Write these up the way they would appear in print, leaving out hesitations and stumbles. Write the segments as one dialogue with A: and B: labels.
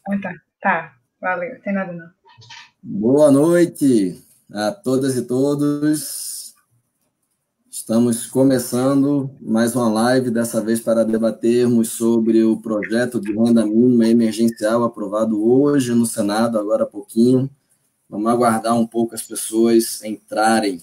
A: Ah, tá. Tá, valeu, tem nada não.
B: Boa noite a todas e todos. Estamos começando mais uma live, dessa vez para debatermos sobre o projeto de renda mínima emergencial aprovado hoje no Senado, agora há pouquinho. Vamos aguardar um pouco as pessoas entrarem.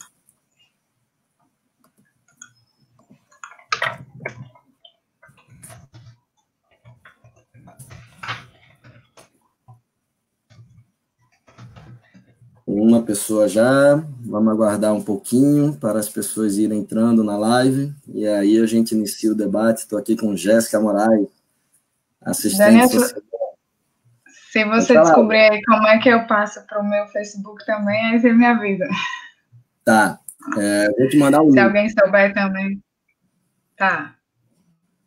B: Uma pessoa já, vamos aguardar um pouquinho para as pessoas irem entrando na live, e aí a gente inicia o debate. Estou aqui com Jéssica Moraes, assistente
A: Daniel,
B: social.
A: se você descobrir aí como é que eu passo para o meu Facebook também, aí você me avisa.
B: Tá, vou te mandar um link.
A: Se alguém souber também. Tá.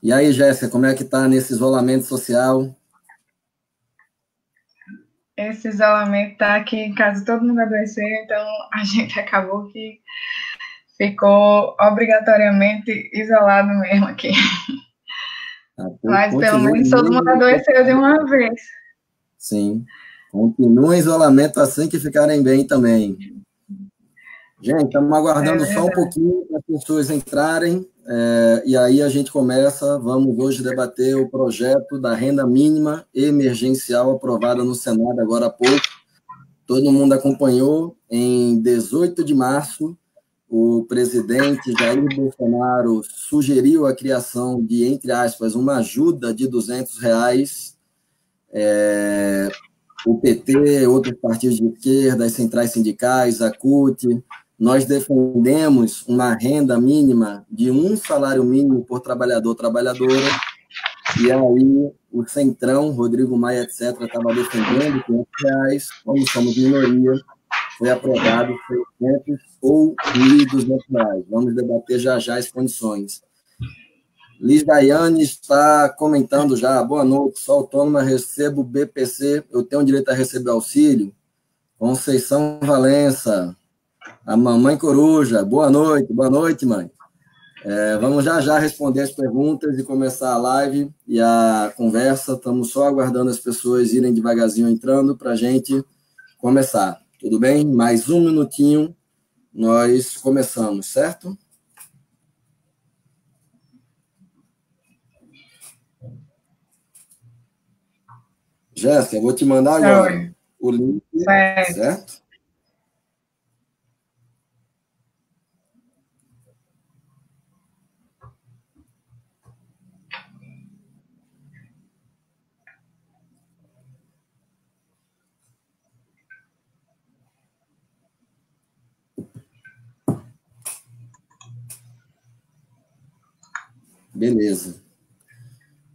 B: E aí, Jéssica, como é que tá nesse isolamento social?
A: Esse isolamento tá aqui em casa, todo mundo adoeceu, então a gente acabou que ficou obrigatoriamente isolado mesmo aqui. Mas pelo menos todo mundo adoeceu de uma vez.
B: Sim. Continua em isolamento assim que ficarem bem também. Gente, estamos aguardando só um pouquinho para as pessoas entrarem, e aí a gente começa. Vamos hoje debater o projeto da renda mínima emergencial aprovada no Senado agora há pouco. Todo mundo acompanhou. Em 18 de março, o presidente Jair Bolsonaro sugeriu a criação de, entre aspas, uma ajuda de R$ 200. O PT, outros partidos de esquerda, as centrais sindicais, a CUT, nós defendemos uma renda mínima de um salário mínimo por trabalhador, trabalhadora, e aí o Centrão, Rodrigo Maia, etc., estava defendendo R$ 500, como somos minoria, foi aprovado R$ 600 ou R$ 1.200. Vamos debater já as condições. Liz Daiane está comentando já. Boa noite, sou autônoma, recebo BPC, eu tenho direito a receber auxílio? Conceição Valença, a mamãe coruja, boa noite, mãe. Vamos já responder as perguntas e começar a live e a conversa. Estamos só aguardando as pessoas irem devagarzinho entrando para a gente começar. Tudo bem? Mais um minutinho, nós começamos, certo? Jéssica, eu vou te mandar agora o link, certo? Beleza.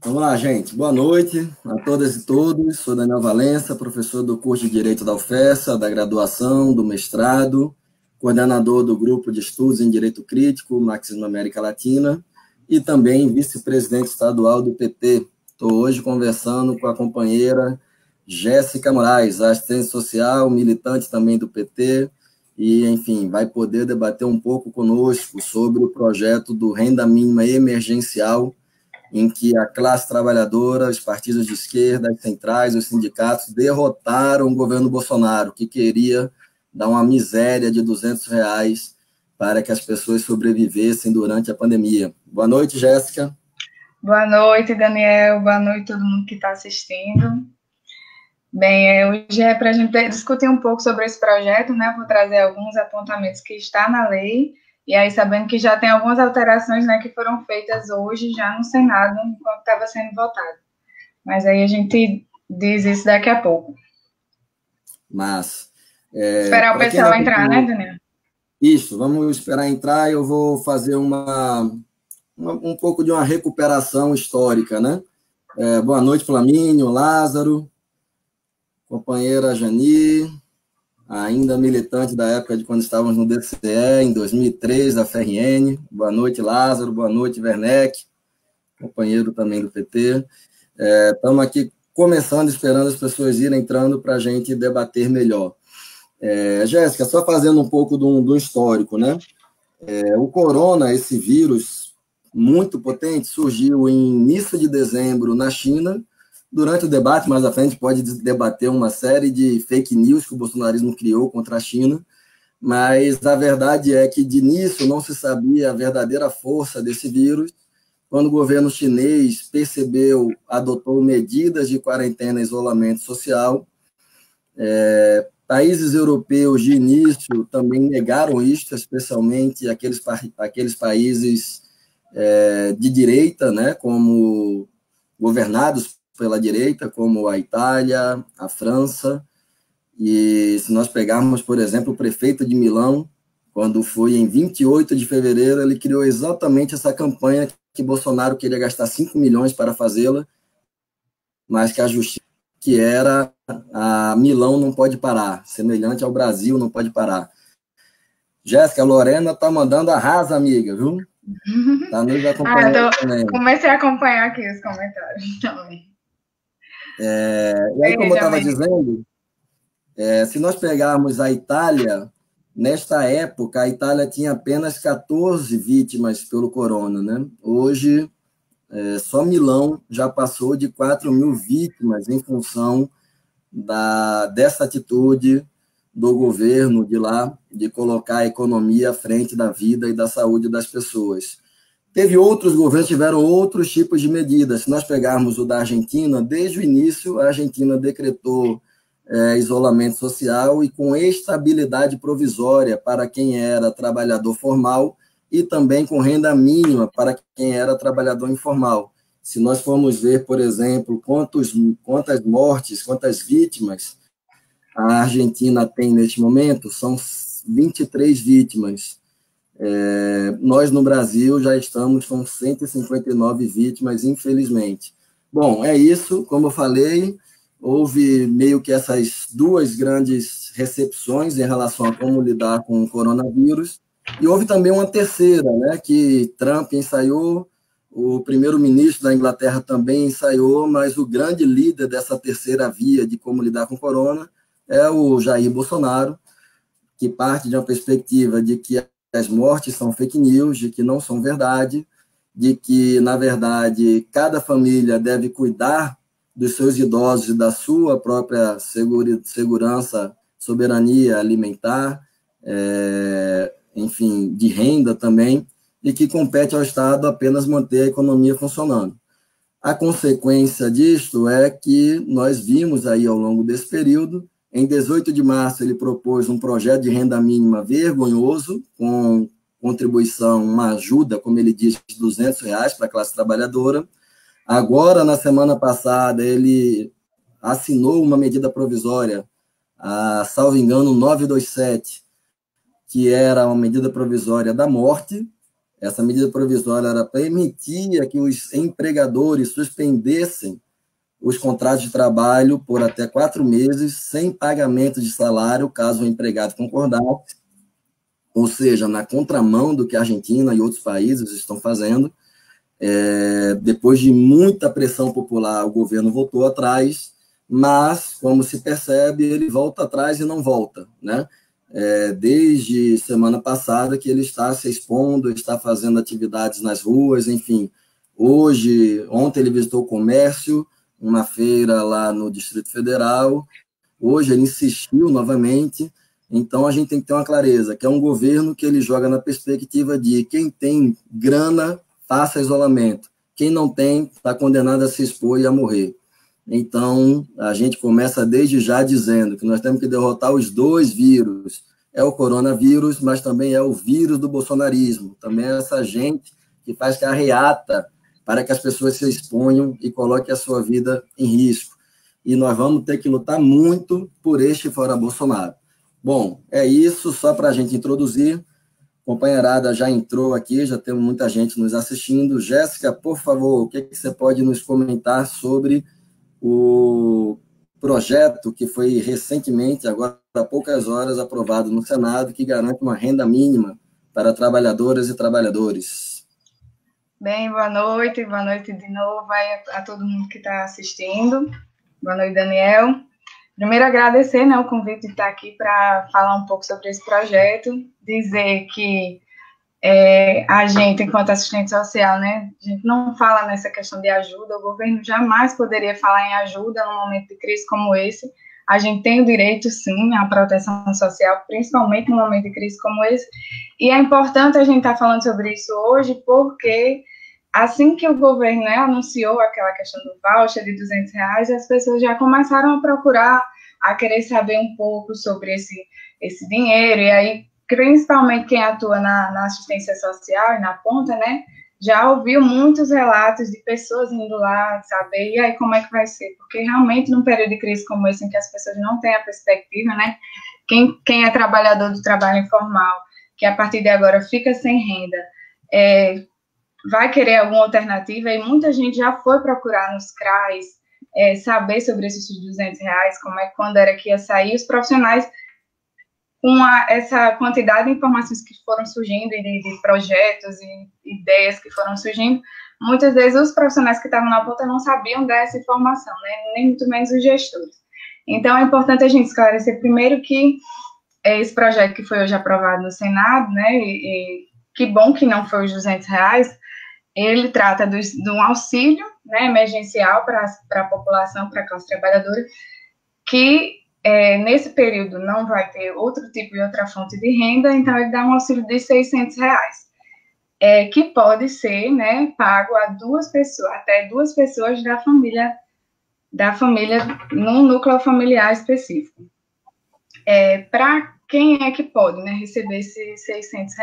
B: Vamos lá, gente. Boa noite a todas e todos. Sou Daniel Valença, professor do curso de Direito da UFESA, da graduação, do mestrado, coordenador do grupo de estudos em Direito Crítico, Marxismo América Latina, e também vice-presidente estadual do PT. Estou hoje conversando com a companheira Jéssica Moraes, assistente social, militante também do PT, e, enfim, vai poder debater um pouco conosco sobre o projeto do Renda Mínima Emergencial, em que a classe trabalhadora, os partidos de esquerda, as centrais, os sindicatos derrotaram o governo Bolsonaro, que queria dar uma miséria de R$ 200 para que as pessoas sobrevivessem durante a pandemia. Boa noite, Jéssica.
A: Boa noite, Daniel. Boa noite a todo mundo que está assistindo. Bem, hoje é para a gente discutir um pouco sobre esse projeto, né? Vou trazer alguns apontamentos que está na lei, e aí sabendo que já tem algumas alterações, né, que foram feitas hoje já no Senado, enquanto estava sendo votado. Mas aí a gente diz isso daqui a pouco.
B: Mas...
A: esperar o pessoal entrar, né, Daniel?
B: Isso, vamos esperar entrar. Eu vou fazer um pouco de uma recuperação histórica, né? Boa noite, Flamínio, Lázaro, companheira Jani, ainda militante da época de quando estávamos no DCE, em 2003, da FRN. Boa noite, Lázaro. Boa noite, Werneck, companheiro também do PT. Estamos aqui começando, esperando as pessoas irem entrando para a gente debater melhor. Jéssica, só fazendo um pouco do histórico, né? O corona, esse vírus muito potente, surgiu em início de dezembro na China, Durante o debate, mais à frente, pode debater uma série de fake news que o bolsonarismo criou contra a China, mas a verdade é que, de início, não se sabia a verdadeira força desse vírus. Quando o governo chinês percebeu, adotou medidas de quarentena e isolamento social. Países europeus, de início, também negaram isso, especialmente aqueles países de direita, né, como governados pela direita, como a Itália, a França. E se nós pegarmos, por exemplo, o prefeito de Milão, quando foi em 28 de fevereiro, ele criou exatamente essa campanha que Bolsonaro queria gastar 5 milhões para fazê-la, mas que a justiça, que era a Milão não pode parar, semelhante ao Brasil não pode parar. Jéssica, Lorena tá mandando arrasa, amiga, viu? Tá nos acompanhando também.
A: Comecei a acompanhar aqui os comentários também.
B: E aí, como eu estava dizendo, se nós pegarmos a Itália, nesta época, a Itália tinha apenas 14 vítimas pelo corona, né? Hoje, só Milão já passou de 4.000 vítimas em função dessa atitude do governo de lá, de colocar a economia à frente da vida e da saúde das pessoas. Teve outros governos que tiveram outros tipos de medidas. Se nós pegarmos o da Argentina, desde o início, a Argentina decretou isolamento social e com estabilidade provisória para quem era trabalhador formal e também com renda mínima para quem era trabalhador informal. Se nós formos ver, por exemplo, quantas mortes, quantas vítimas a Argentina tem neste momento, são 23 vítimas. Nós, no Brasil, já estamos com 159 vítimas, infelizmente. Bom, é isso, como eu falei, houve meio que essas duas grandes recepções em relação a como lidar com o coronavírus, e houve também uma terceira, né, que Trump ensaiou, o primeiro-ministro da Inglaterra também ensaiou, mas o grande líder dessa terceira via de como lidar com o corona é o Jair Bolsonaro, que parte de uma perspectiva de que as mortes são fake news, de que não são verdade, de que, na verdade, cada família deve cuidar dos seus idosos e da sua própria segurança, soberania alimentar, enfim, de renda também, e que compete ao Estado apenas manter a economia funcionando. A consequência disto é que nós vimos aí ao longo desse período, em 18 de março ele propôs um projeto de renda mínima vergonhoso, com contribuição, uma ajuda, como ele diz, de R$200 para a classe trabalhadora. Agora, na semana passada, ele assinou uma medida provisória, salvo engano, 927, que era uma medida provisória da morte. Essa medida provisória era permitia que os empregadores suspendessem os contratos de trabalho por até 4 meses, sem pagamento de salário, caso o empregado concordasse, ou seja, na contramão do que a Argentina e outros países estão fazendo. Depois de muita pressão popular, o governo voltou atrás, mas, como se percebe, ele volta atrás e não volta, né? Desde semana passada que ele está se expondo, está fazendo atividades nas ruas, enfim. Ontem ele visitou o comércio, uma feira lá no Distrito Federal, hoje ele insistiu novamente. Então a gente tem que ter uma clareza, que é um governo que ele joga na perspectiva de quem tem grana, faça isolamento, quem não tem está condenado a se expor e a morrer. Então, a gente começa desde já dizendo que nós temos que derrotar os dois vírus. É o coronavírus, mas também é o vírus do bolsonarismo. Também é essa gente que faz carreata para que as pessoas se exponham e coloquem a sua vida em risco. E nós vamos ter que lutar muito por este fora Bolsonaro. Bom, é isso, só para a gente introduzir. A companheirada já entrou aqui, já temos muita gente nos assistindo. Jéssica, por favor, o que você pode nos comentar sobre o projeto que foi recentemente, agora há poucas horas, aprovado no Senado, que garante uma renda mínima para trabalhadoras e trabalhadores?
A: Bem, boa noite de novo aí a todo mundo que está assistindo. Boa noite, Daniel. Primeiro, agradecer, né, o convite de estar aqui para falar um pouco sobre esse projeto, dizer que a gente, enquanto assistente social, né, a gente não fala nessa questão de ajuda, o governo jamais poderia falar em ajuda num momento de crise como esse. A gente tem o direito, sim, à proteção social, principalmente num momento de crise como esse, e é importante a gente estar falando sobre isso hoje, porque assim que o governo, né, anunciou aquela questão do voucher de R$ 200, as pessoas já começaram a procurar, a querer saber um pouco sobre esse dinheiro, e aí, principalmente quem atua na assistência social e na ponta, né, já ouviu muitos relatos de pessoas indo lá saber, e aí como é que vai ser? Porque realmente num período de crise como esse, em que as pessoas não têm a perspectiva, né, quem é trabalhador do trabalho informal, que a partir de agora fica sem renda, vai querer alguma alternativa, e muita gente já foi procurar nos CRAs, saber sobre esses R$ 200, quando era que ia sair, os profissionais, com essa quantidade de informações que foram surgindo, e de projetos e ideias que foram surgindo, muitas vezes os profissionais que estavam na ponta não sabiam dessa informação, né, nem muito menos os gestores. Então, é importante a gente esclarecer primeiro que esse projeto que foi hoje aprovado no Senado, né, e que bom que não foi os R$ 200, ele trata de um auxílio, né, emergencial para a população, para a classe trabalhadora, que nesse período não vai ter outro tipo de outra fonte de renda, então ele dá um auxílio de R$ 600, que pode ser, né, pago a até duas pessoas da família num núcleo familiar específico. Para quem é que pode, né, receber esses R$ 600?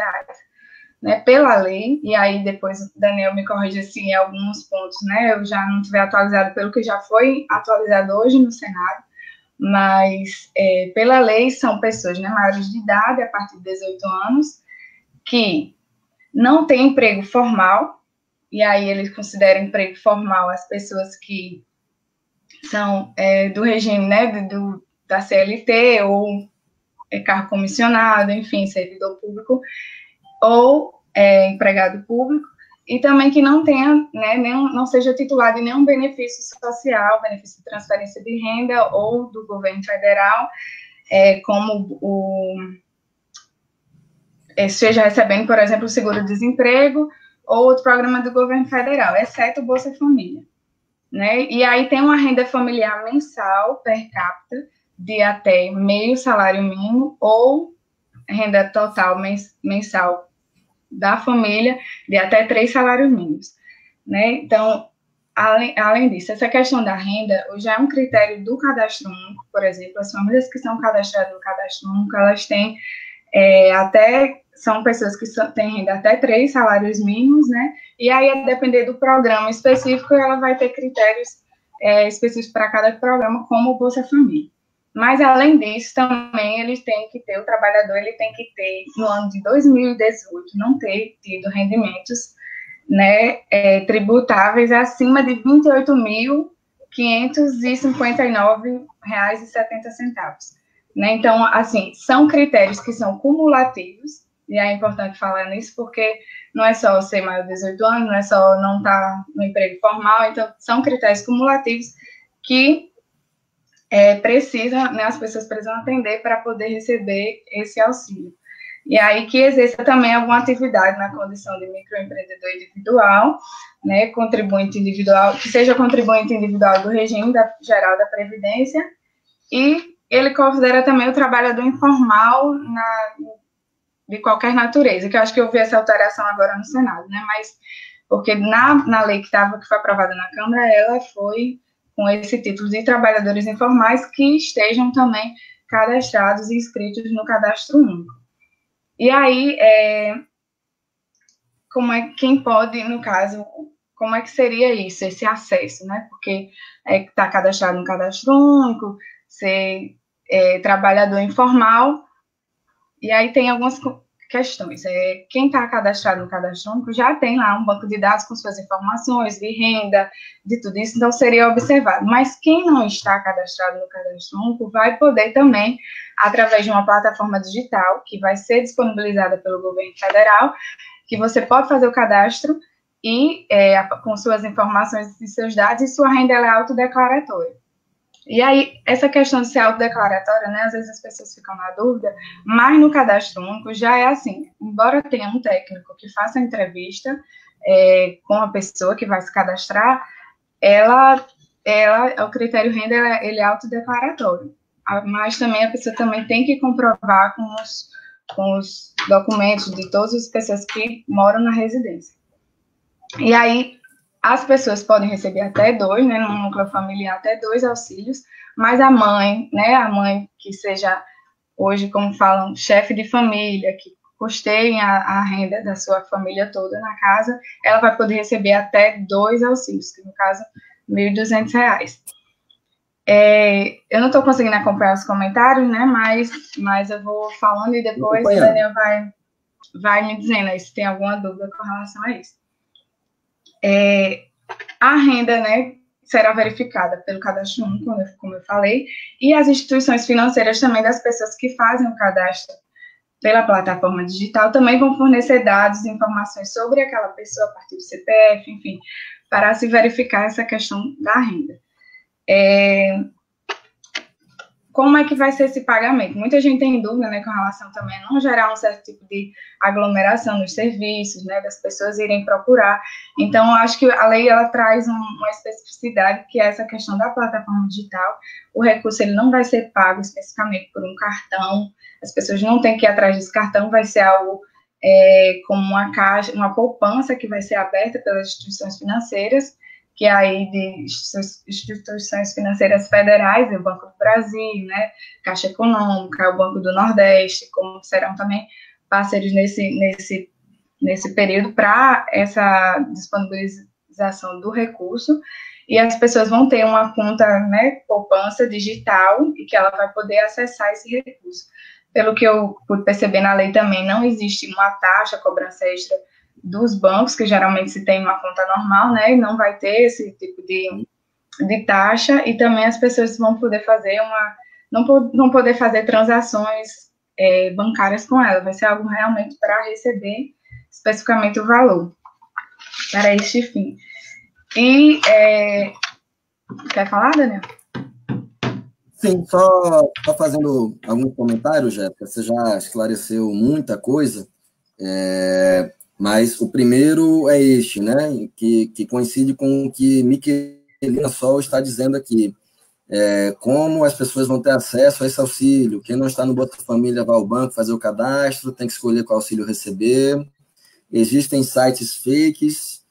A: Né, pela lei, e aí depois o Daniel me corrige assim, em alguns pontos, né, eu já não tiver atualizado pelo que já foi atualizado hoje no Senado, mas pela lei são pessoas, né, maiores de idade, a partir de 18 anos, que não têm emprego formal, e aí eles consideram emprego formal as pessoas que são do regime, né, da CLT, ou cargo comissionado, enfim, servidor público, ou empregado público, e também que não tenha, né, não seja titular de nenhum benefício social, benefício de transferência de renda ou do governo federal, como esteja recebendo, por exemplo, o seguro-desemprego ou outro programa do governo federal, exceto o Bolsa Família. Né? E aí tem uma renda familiar mensal, per capita, de até meio salário mínimo, ou renda total mensal da família de até 3 salários mínimos, né? Então, além disso, essa questão da renda já é um critério do cadastro único, por exemplo, as famílias que são cadastradas no cadastro único, elas têm são pessoas que têm renda até 3 salários mínimos, né? E aí, a depender do programa específico, ela vai ter critérios específicos para cada programa, como o Bolsa Família. Mas, além disso, também o trabalhador ele tem que ter, no ano de 2018, não ter tido rendimentos, né, tributáveis acima de R$ 28.559,70. Né? Então, assim, são critérios que são cumulativos, e é importante falar nisso, porque não é só ser maior de 18 anos, não é só não estar no emprego formal, então são critérios cumulativos que né, as pessoas precisam atender para poder receber esse auxílio. E aí que exerça também alguma atividade na condição de microempreendedor individual, né, contribuinte individual, que seja contribuinte individual do regime geral da Previdência, e ele considera também o trabalhador informal de qualquer natureza, que eu acho que eu vi essa alteração agora no Senado, né, mas porque na lei que foi aprovada na Câmara, ela foi com esse título de trabalhadores informais que estejam também cadastrados e inscritos no cadastro único. E aí, quem pode, no caso, como é que seria isso, esse acesso, né? Porque está cadastrado no cadastro único, ser trabalhador informal, e aí tem algumas questões. Quem está cadastrado no cadastro único já tem lá um banco de dados com suas informações de renda, de tudo isso, então seria observado. Mas quem não está cadastrado no cadastro único vai poder também, através de uma plataforma digital, que vai ser disponibilizada pelo governo federal, que você pode fazer o cadastro e com suas informações e seus dados, e sua renda é autodeclaratória. E aí, essa questão de ser autodeclaratória, né, às vezes as pessoas ficam na dúvida, mas no cadastro único já é assim, embora tenha um técnico que faça a entrevista com a pessoa que vai se cadastrar, o critério renda, ele é autodeclaratório, mas também a pessoa também tem que comprovar com os documentos de todas as pessoas que moram na residência. E aí, as pessoas podem receber até 2, né, no núcleo familiar, até 2 auxílios, mas a mãe, né, a mãe que seja, hoje, como falam, chefe de família, que custeiem a renda da sua família toda na casa, ela vai poder receber até 2 auxílios, que no caso, R$ 1.200. Eu não estou conseguindo acompanhar os comentários, né, mas eu vou falando e depois o Daniel vai me dizendo aí se tem alguma dúvida com relação a isso. A renda, né, será verificada pelo cadastro único, como eu falei, e as instituições financeiras também das pessoas que fazem o cadastro pela plataforma digital também vão fornecer dados e informações sobre aquela pessoa a partir do CPF, enfim, para se verificar essa questão da renda. Como é que vai ser esse pagamento? Muita gente tem dúvida, né, com relação também a não gerar um certo tipo de aglomeração nos serviços, né, das pessoas irem procurar. Então, eu acho que a lei, ela traz uma especificidade, que é essa questão da plataforma digital. O recurso, ele não vai ser pago especificamente por um cartão, as pessoas não têm que ir atrás desse cartão, vai ser algo como uma caixa, uma poupança que vai ser aberta pelas instituições financeiras, que é aí de instituições financeiras federais, o Banco do Brasil, né, Caixa Econômica, o Banco do Nordeste, como serão também parceiros nesse período para essa disponibilização do recurso, e as pessoas vão ter uma conta, né, poupança digital, e que ela vai poder acessar esse recurso. Pelo que eu pude perceber na lei também, não existe uma taxa, cobrança extra dos bancos, que geralmente se tem uma conta normal, né, e não vai ter esse tipo de taxa, e também as pessoas vão poder fazer não poder fazer transações bancárias com ela, vai ser algo realmente para receber especificamente o valor para este fim. E, quer falar, Daniel?
B: Sim, só fazendo alguns comentários, Jéssica, você já esclareceu muita coisa, mas o primeiro é este, né, que coincide com o que Miquelina Sol está dizendo aqui. Como as pessoas vão ter acesso a esse auxílio? Quem não está no Bolsa Família vai ao banco fazer o cadastro, tem que escolher qual auxílio receber. Existem sites fakes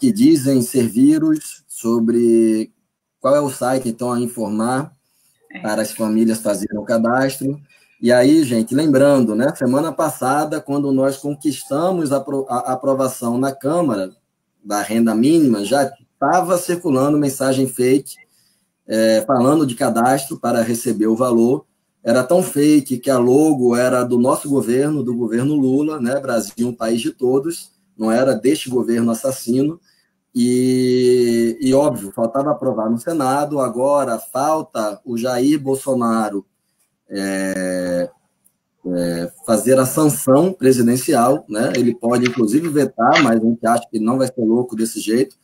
B: que dizem ser vírus sobre qual é o site, então, a informar para as famílias fazerem o cadastro. E aí, gente, lembrando, né, semana passada, quando nós conquistamos a aprovação na Câmara da renda mínima, já estava circulando mensagem fake falando de cadastro para receber o valor. Era tão fake que a logo era do nosso governo, do governo Lula, né, Brasil, um país de todos, não era deste governo assassino. E óbvio, faltava aprovar no Senado, agora falta o Jair Bolsonaro fazer a sanção presidencial, né? Ele pode, inclusive, vetar, mas a gente acha que não vai ser louco desse jeito.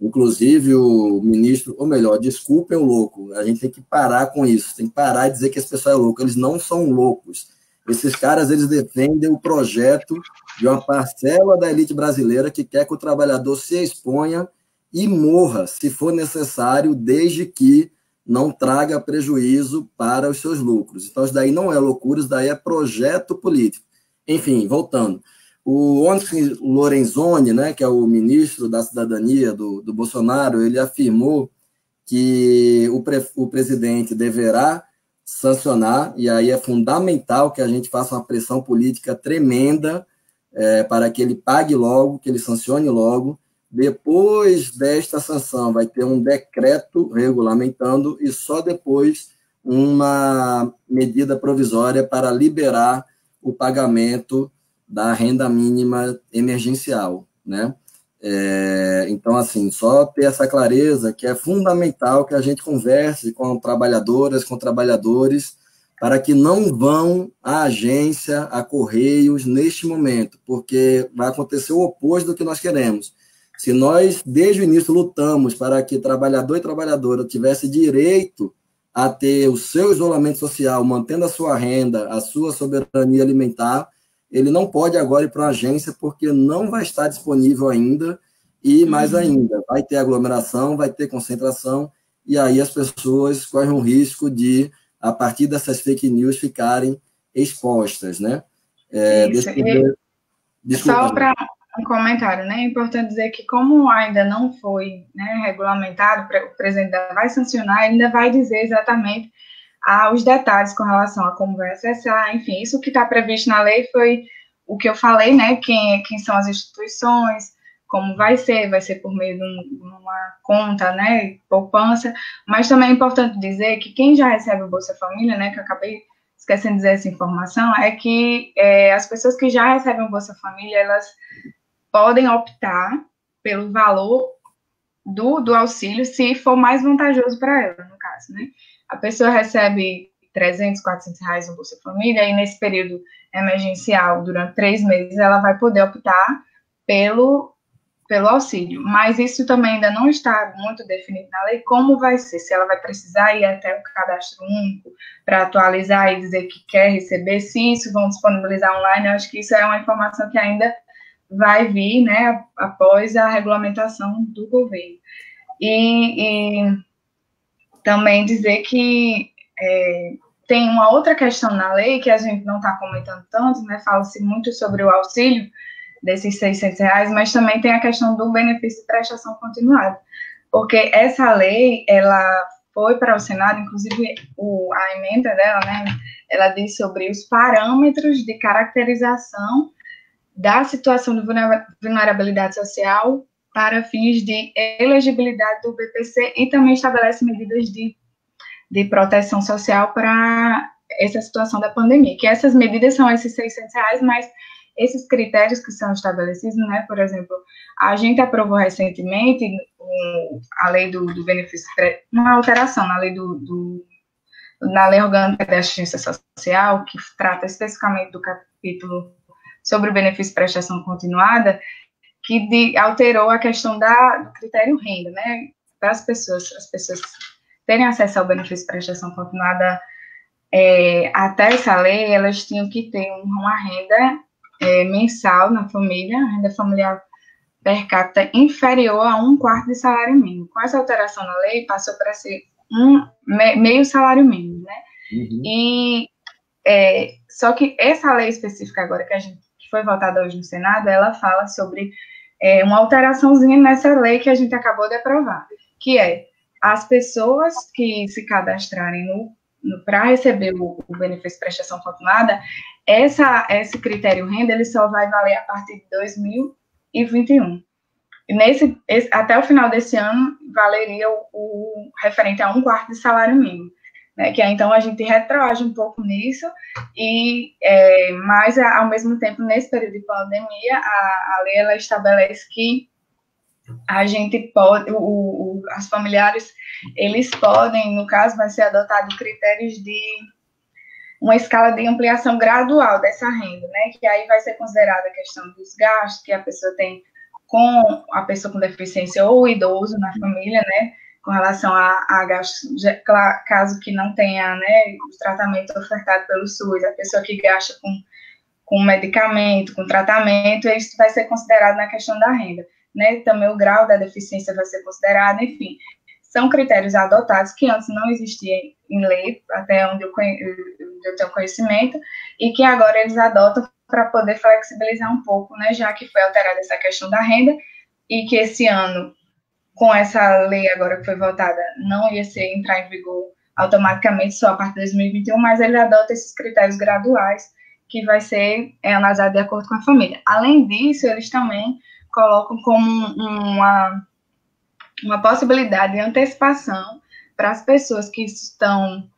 B: Inclusive, o ministro, ou melhor, desculpem o louco, a gente tem que parar com isso, tem que parar de dizer que esse pessoal é louco, eles não são loucos. Esses caras, eles defendem o projeto de uma parcela da elite brasileira que quer que o trabalhador se exponha e morra, se for necessário, desde que não traga prejuízo para os seus lucros. Então, isso daí não é loucura, isso daí é projeto político. Enfim, voltando. O Onyx Lorenzoni, né, que é o ministro da Cidadania do Bolsonaro, ele afirmou que o presidente deverá sancionar, e aí é fundamental que a gente faça uma pressão política tremenda para que ele pague logo, que ele sancione logo. Depois desta sanção, vai ter um decreto regulamentando e só depois uma medida provisória para liberar o pagamento da renda mínima emergencial, né? Então, assim, só ter essa clareza que é fundamental que a gente converse com trabalhadoras, com trabalhadores, para que não vão à agência, a Correios, neste momento, porque vai acontecer o oposto do que nós queremos. Se nós, desde o início, lutamos para que trabalhador e trabalhadora tivesse direito a ter o seu isolamento social, mantendo a sua renda, a sua soberania alimentar, ele não pode agora ir para uma agência porque não vai estar disponível ainda e, mais ainda, vai ter aglomeração, vai ter concentração e aí as pessoas correm o risco de, a partir dessas fake news, ficarem expostas, né?
A: Isso.
B: Desculpa,
A: só para um comentário, né? É importante dizer que, como ainda não foi, né, regulamentado, o presidente ainda vai sancionar, ele ainda vai dizer exatamente os detalhes com relação a como vai acessar, enfim, isso que está previsto na lei foi o que eu falei, né? Quem são as instituições, como vai ser por meio de uma conta, né? Poupança, mas também é importante dizer que quem já recebe o Bolsa Família, né? Que eu acabei esquecendo de dizer essa informação, é que as pessoas que já recebem o Bolsa Família, elas podem optar pelo valor do auxílio, se for mais vantajoso para ela, no caso, né? A pessoa recebe 300, 400 reais no Bolsa Família, e nesse período emergencial, durante 3 meses, ela vai poder optar pelo auxílio. Mas isso também ainda não está muito definido na lei, como vai ser, se ela vai precisar ir até o cadastro único para atualizar e dizer que quer receber, se isso vão disponibilizar online. Eu acho que isso é uma informação que ainda vai vir, né, após a regulamentação do governo. E também dizer que tem uma outra questão na lei que a gente não está comentando tanto, né, fala-se muito sobre o auxílio desses 600 reais, mas também tem a questão do benefício de prestação continuada, porque essa lei, ela foi para o Senado, inclusive a emenda dela, né, ela diz sobre os parâmetros de caracterização da situação de vulnerabilidade social para fins de elegibilidade do BPC e também estabelece medidas de proteção social para essa situação da pandemia, que essas medidas são esses 600 reais, mas esses critérios que são estabelecidos, né, por exemplo, a gente aprovou recentemente a lei do benefício, uma alteração na lei na lei orgânica da assistência social, que trata especificamente do capítulo sobre o benefício de prestação continuada, que alterou a questão do critério renda, né, para as pessoas terem acesso ao benefício de prestação continuada. Até essa lei, elas tinham que ter uma renda mensal na família, a renda familiar per capita inferior a 1/4 de salário mínimo. Com essa alteração na lei, passou para ser meio salário mínimo, né? E só que essa lei específica agora que foi votada hoje no Senado, ela fala sobre uma alteraçãozinha nessa lei que a gente acabou de aprovar, que é as pessoas que se cadastrarem para receber o benefício de prestação continuada, esse critério renda, ele só vai valer a partir de 2021. Até o final desse ano, valeria o referente a 1/4 de salário mínimo, né, que aí, então, a gente retroage um pouco nisso, mas, ao mesmo tempo, nesse período de pandemia, a lei, ela estabelece que a gente pode, as familiares, eles podem, no caso, vai ser adotado critérios de uma escala de ampliação gradual dessa renda, né, que aí vai ser considerada a questão dos gastos que a pessoa tem com a pessoa com deficiência ou o idoso na família, né, com relação a gastos, caso que não tenha, né, o tratamento ofertado pelo SUS, a pessoa que gasta com medicamento, com tratamento, isso vai ser considerado na questão da renda, né, também o grau da deficiência vai ser considerado, enfim, são critérios adotados que antes não existiam em lei, até onde eu tenho conhecimento, e que agora eles adotam para poder flexibilizar um pouco, né, já que foi alterada essa questão da renda, e que esse ano, com essa lei agora que foi votada, não ia entrar em vigor automaticamente só a partir de 2021, mas ele adota esses critérios graduais, que vai ser analisado de acordo com a família. Além disso, eles também colocam como uma possibilidade de antecipação para as pessoas que estão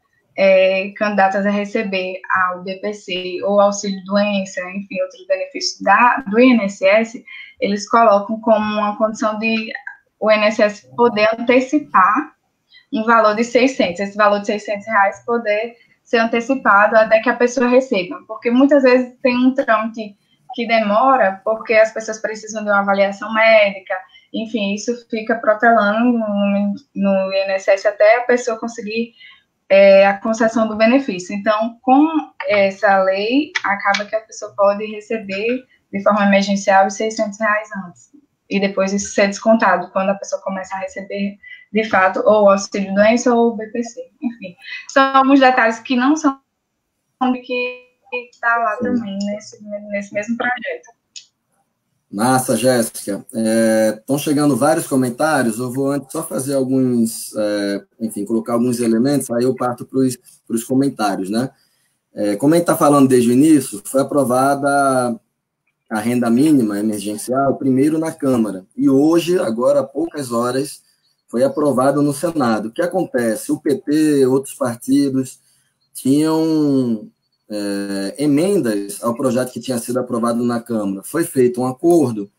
A: candidatas a receber ao BPC ou auxílio doença, enfim, outros benefícios do INSS, eles colocam como uma condição de o INSS poder antecipar um valor de 600, esse valor de 600 reais poder ser antecipado até que a pessoa receba, porque muitas vezes tem um trâmite que demora, porque as pessoas precisam de uma avaliação médica, Enfim, isso fica protelando no INSS até a pessoa conseguir a concessão do benefício. Então, com essa lei, acaba que a pessoa pode receber de forma emergencial os R$600 antes. E depois isso ser descontado, quando a pessoa começa a receber, de fato, ou o auxílio-doença ou o BPC. Enfim, são alguns detalhes que não são que está lá também, nesse mesmo projeto.
B: Massa, Jéssica. Estão chegando vários comentários, eu vou antes só fazer alguns, enfim, colocar alguns elementos, aí eu parto para os comentários, né? Como a gente está falando desde o início, foi aprovada a renda mínima emergencial primeiro na Câmara, e hoje, agora há poucas horas, foi aprovado no Senado. O que acontece? O PT, outros partidos, tinham emendas ao projeto que tinha sido aprovado na Câmara. Foi feito um acordo,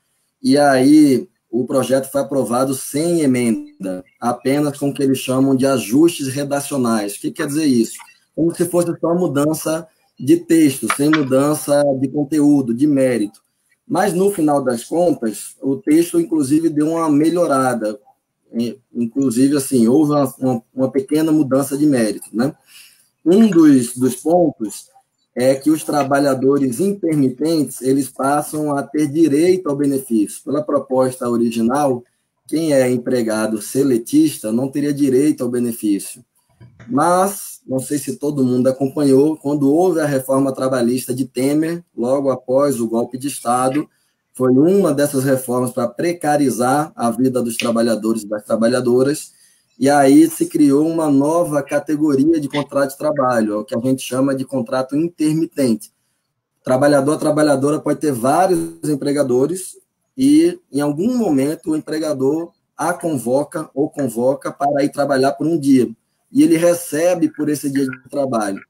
B: e aí o projeto foi aprovado sem emenda, apenas com o que eles chamam de ajustes redacionais. O que quer dizer isso? Como se fosse só mudança de texto, sem mudança de conteúdo, de mérito. Mas, no final das contas, o texto, inclusive, deu uma melhorada. Inclusive, assim, houve uma pequena mudança de mérito, né? Um dos pontos é que os trabalhadores intermitentes, eles passam a ter direito ao benefício. Pela proposta original, quem é empregado seletista não teria direito ao benefício. Mas, não sei se todo mundo acompanhou, quando houve a reforma trabalhista de Temer, logo após o golpe de Estado, foi uma dessas reformas para precarizar a vida dos trabalhadores e das trabalhadoras, e aí se criou uma nova categoria de contrato de trabalho, o que a gente chama de contrato intermitente. Trabalhador, trabalhadora pode ter vários empregadores e, em algum momento, o empregador a convoca ou convoca para ir trabalhar por um dia. E ele recebe por esse dia de trabalho.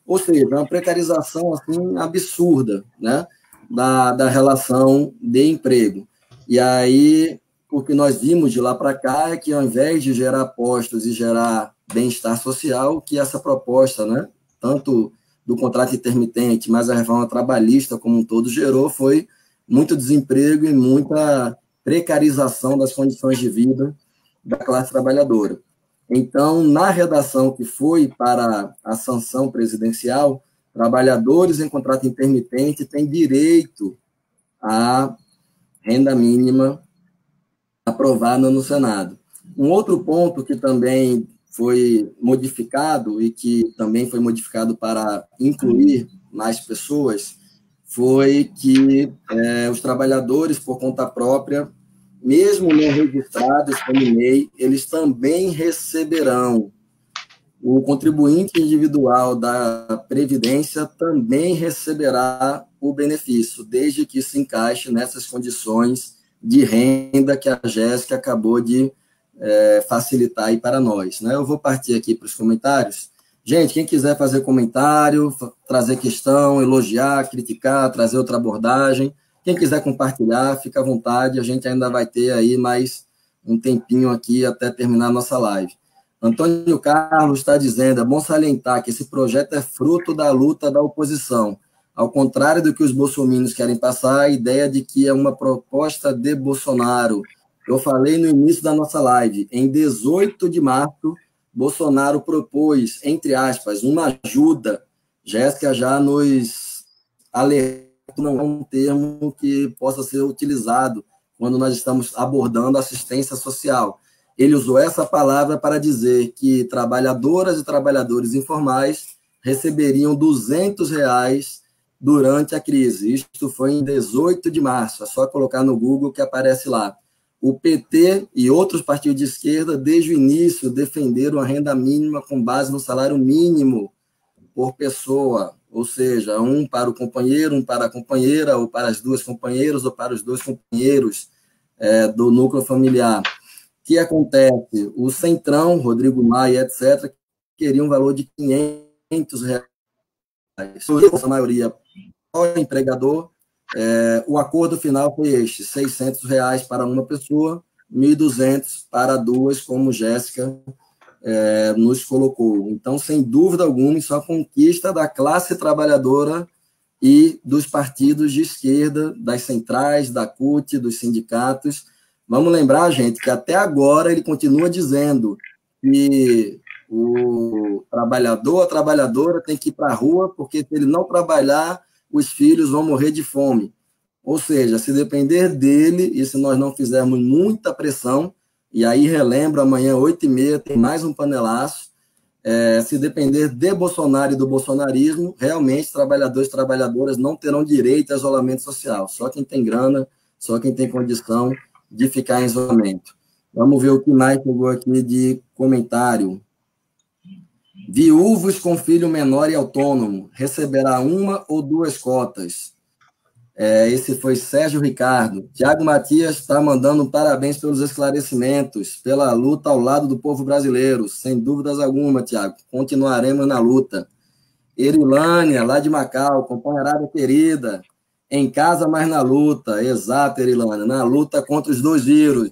B: Ou seja, é uma precarização assim, absurda, né, da relação de emprego. E aí, o que nós vimos de lá para cá é que, ao invés de gerar postos e gerar bem-estar social, que essa proposta, né, tanto do contrato intermitente, mas a reforma trabalhista como um todo gerou, foi muito desemprego e muita precarização das condições de vida da classe trabalhadora. Então, na redação que foi para a sanção presidencial, trabalhadores em contrato intermitente têm direito à renda mínima aprovada no Senado. Um outro ponto que também foi modificado e que também foi modificado para incluir mais pessoas foi que os trabalhadores por conta própria, mesmo não registrados como MEI, eles também receberão. O contribuinte individual da Previdência também receberá o benefício, desde que se encaixe nessas condições de renda que a Jéssica acabou de facilitar aí para nós, né? Eu vou partir aqui para os comentários. Gente, quem quiser fazer comentário, trazer questão, elogiar, criticar, trazer outra abordagem, quem quiser compartilhar, fica à vontade, a gente ainda vai ter aí mais um tempinho aqui até terminar a nossa live. Antônio Carlos está dizendo, é bom salientar que esse projeto é fruto da luta da oposição. Ao contrário do que os bolsominions querem passar, a ideia de que é uma proposta de Bolsonaro. Eu falei no início da nossa live, em 18 de março, Bolsonaro propôs, entre aspas, uma ajuda. Jéssica já nos alertou, não é um termo que possa ser utilizado quando nós estamos abordando assistência social. Ele usou essa palavra para dizer que trabalhadoras e trabalhadores informais receberiam R$200 durante a crise. Isto foi em 18 de março, é só colocar no Google que aparece lá. O PT e outros partidos de esquerda, desde o início, defenderam a renda mínima com base no salário mínimo por pessoa, ou seja, um para o companheiro, um para a companheira, ou para as duas companheiras, ou para os dois companheiros do núcleo familiar. O que acontece? O Centrão, Rodrigo Maia, etc., queriam um valor de R$500. A maioria o empregador. O acordo final foi este, R$600 para uma pessoa, R$1.200 para duas, como Jéssica nos colocou. Então, sem dúvida alguma, isso é uma conquista da classe trabalhadora e dos partidos de esquerda, das centrais, da CUT, dos sindicatos, Vamos lembrar, gente, que até agora ele continua dizendo que o trabalhador, a trabalhadora tem que ir para a rua, porque se ele não trabalhar, os filhos vão morrer de fome. Ou seja, se depender dele, e se nós não fizermos muita pressão, e aí relembro, amanhã, 8h30, tem mais um panelaço, se depender de Bolsonaro e do bolsonarismo, realmente trabalhadores e trabalhadoras não terão direito a isolamento social. Só quem tem grana, só quem tem condição de ficar em isolamento. Vamos ver o que mais chegou aqui de comentário. Viúvos com filho menor e autônomo receberá 1 ou 2 cotas. Esse foi Sérgio Ricardo. Tiago Matias está mandando parabéns pelos esclarecimentos, pela luta ao lado do povo brasileiro. Sem dúvidas alguma, Tiago. Continuaremos na luta. Erilânia, lá de Macau, companheirada querida. Em casa, mas na luta. Exato, Erilânia. Na luta contra os 2 vírus.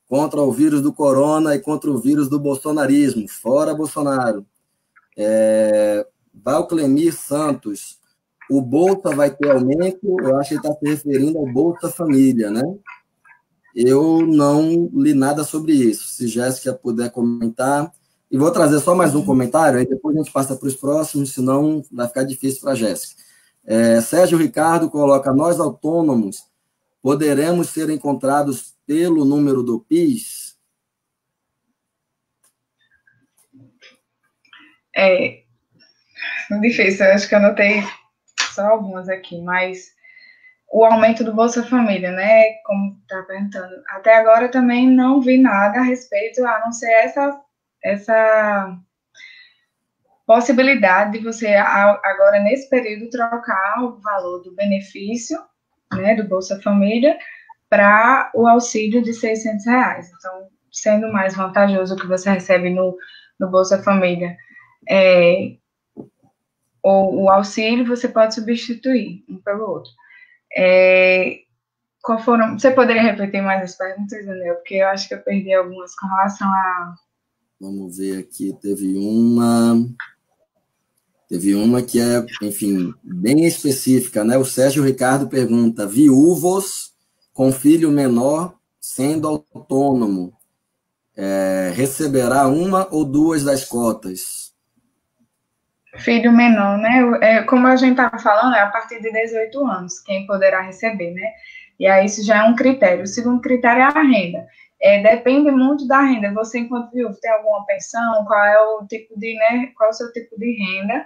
B: Contra o vírus do corona e contra o vírus do bolsonarismo. Fora Bolsonaro. Valclemir Santos. O Bolsa vai ter aumento? Eu acho que ele está se referindo ao Bolsa Família, né? Eu não li nada sobre isso. Se Jéssica puder comentar. E vou trazer só mais um comentário, aí depois a gente passa para os próximos, senão vai ficar difícil para a Jéssica. Sérgio Ricardo coloca: nós autônomos poderemos ser encontrados pelo número do PIS?
A: Difícil, eu acho que eu anotei só algumas aqui, mas o aumento do Bolsa Família, né, como está perguntando, até agora também não vi nada a respeito, a não ser essa possibilidade de você, agora, nesse período, trocar o valor do benefício, né, do Bolsa Família, para o auxílio de R$ 600. Então, sendo mais vantajoso o que você recebe no Bolsa Família, ou o auxílio, você pode substituir um pelo outro. Qual foram? Você poderia repetir mais as perguntas, Daniel? Porque eu acho que eu perdi algumas com relação a...
B: Vamos ver aqui, teve uma que é, enfim, bem específica, né? O Sérgio Ricardo pergunta: viúvos com filho menor sendo autônomo, receberá 1 ou 2 das cotas?
A: Filho menor, né? Como a gente estava falando, é a partir de 18 anos quem poderá receber, né? E aí isso já é um critério. O segundo critério é a renda. Depende muito da renda. Você, enquanto viúvo, tem alguma pensão? Qual é o tipo de, né? Qual é o seu tipo de renda?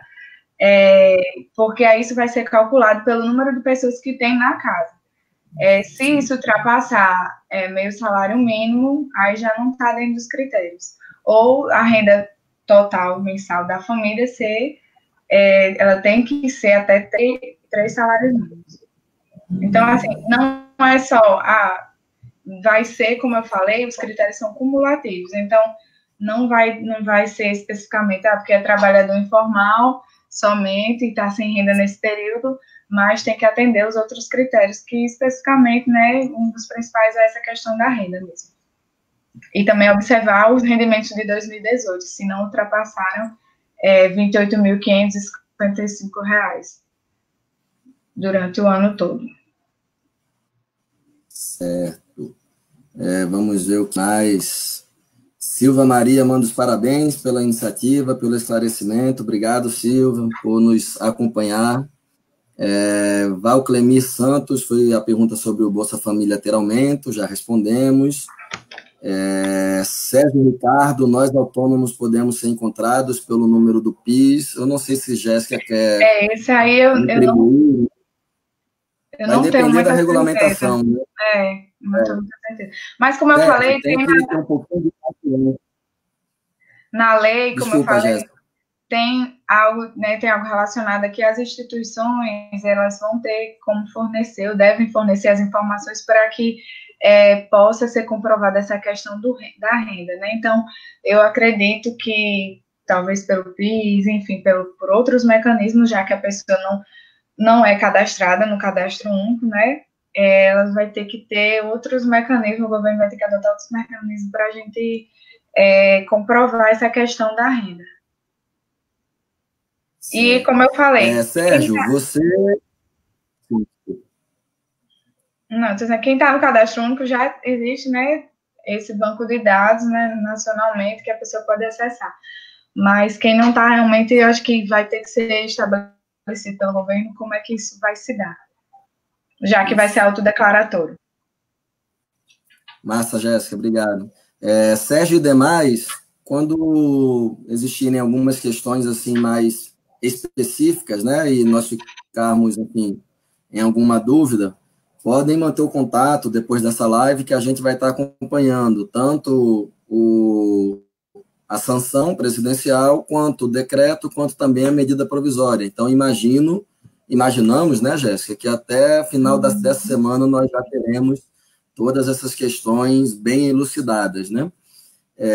A: Porque aí isso vai ser calculado pelo número de pessoas que tem na casa. Se isso ultrapassar meio salário mínimo, aí já não está dentro dos critérios. Ou a renda total mensal da família ela tem que ser até 3 salários mínimos. Então, assim, não é só, vai ser, como eu falei, os critérios são cumulativos. Então, não vai ser especificamente, porque é trabalhador informal somente e está sem renda nesse período, mas tem que atender os outros critérios, que especificamente, né, um dos principais é essa questão da renda mesmo. E também observar os rendimentos de 2018, se não ultrapassaram R$ 28.555 durante o ano todo.
B: Certo. Vamos ver o que mais. Silva Maria manda os parabéns pela iniciativa, pelo esclarecimento. Obrigado, Silva, por nos acompanhar. Valclemir Santos, foi a pergunta sobre o Bolsa Família ter aumento, já respondemos. Sérgio Ricardo, nós autônomos podemos ser encontrados pelo número do PIS. Eu não sei se Jéssica quer...
A: Esse aí eu não
B: vai depender da regulamentação. Né?
A: Não tenho muita certeza. Mas, como eu falei,
B: tem que ter um pouquinho de paciência.
A: Na lei, como
B: Desculpa,
A: eu falei,
B: Jéssica.
A: tem algo relacionado a que as instituições, elas vão ter como fornecer, ou devem fornecer as informações para que possa ser comprovada essa questão da renda, né? Então, eu acredito que, talvez pelo PIS, enfim, por outros mecanismos, já que a pessoa não é cadastrada no cadastro único, né? Ela vai ter que ter outros mecanismos, o governo vai ter que adotar outros mecanismos para a gente comprovar essa questão da renda. Certo. E, como eu falei...
B: Sérgio, você...
A: Não, quem está no cadastro único já existe, né, esse banco de dados, né, nacionalmente, que a pessoa pode acessar. Mas quem não está realmente, eu acho que vai ter que ser estabelecido pelo governo como é que isso vai se dar, já que vai ser autodeclaratório.
B: Massa, Jéssica, obrigado. Sérgio e demais, quando existirem algumas questões assim mais específicas, né, e nós ficarmos, enfim, em alguma dúvida, podem manter o contato depois dessa live que a gente vai estar acompanhando tanto a sanção presidencial, quanto o decreto, quanto também a medida provisória. Então, imaginamos, né, Jéssica, que até final dessa semana nós já teremos todas essas questões bem elucidadas, né?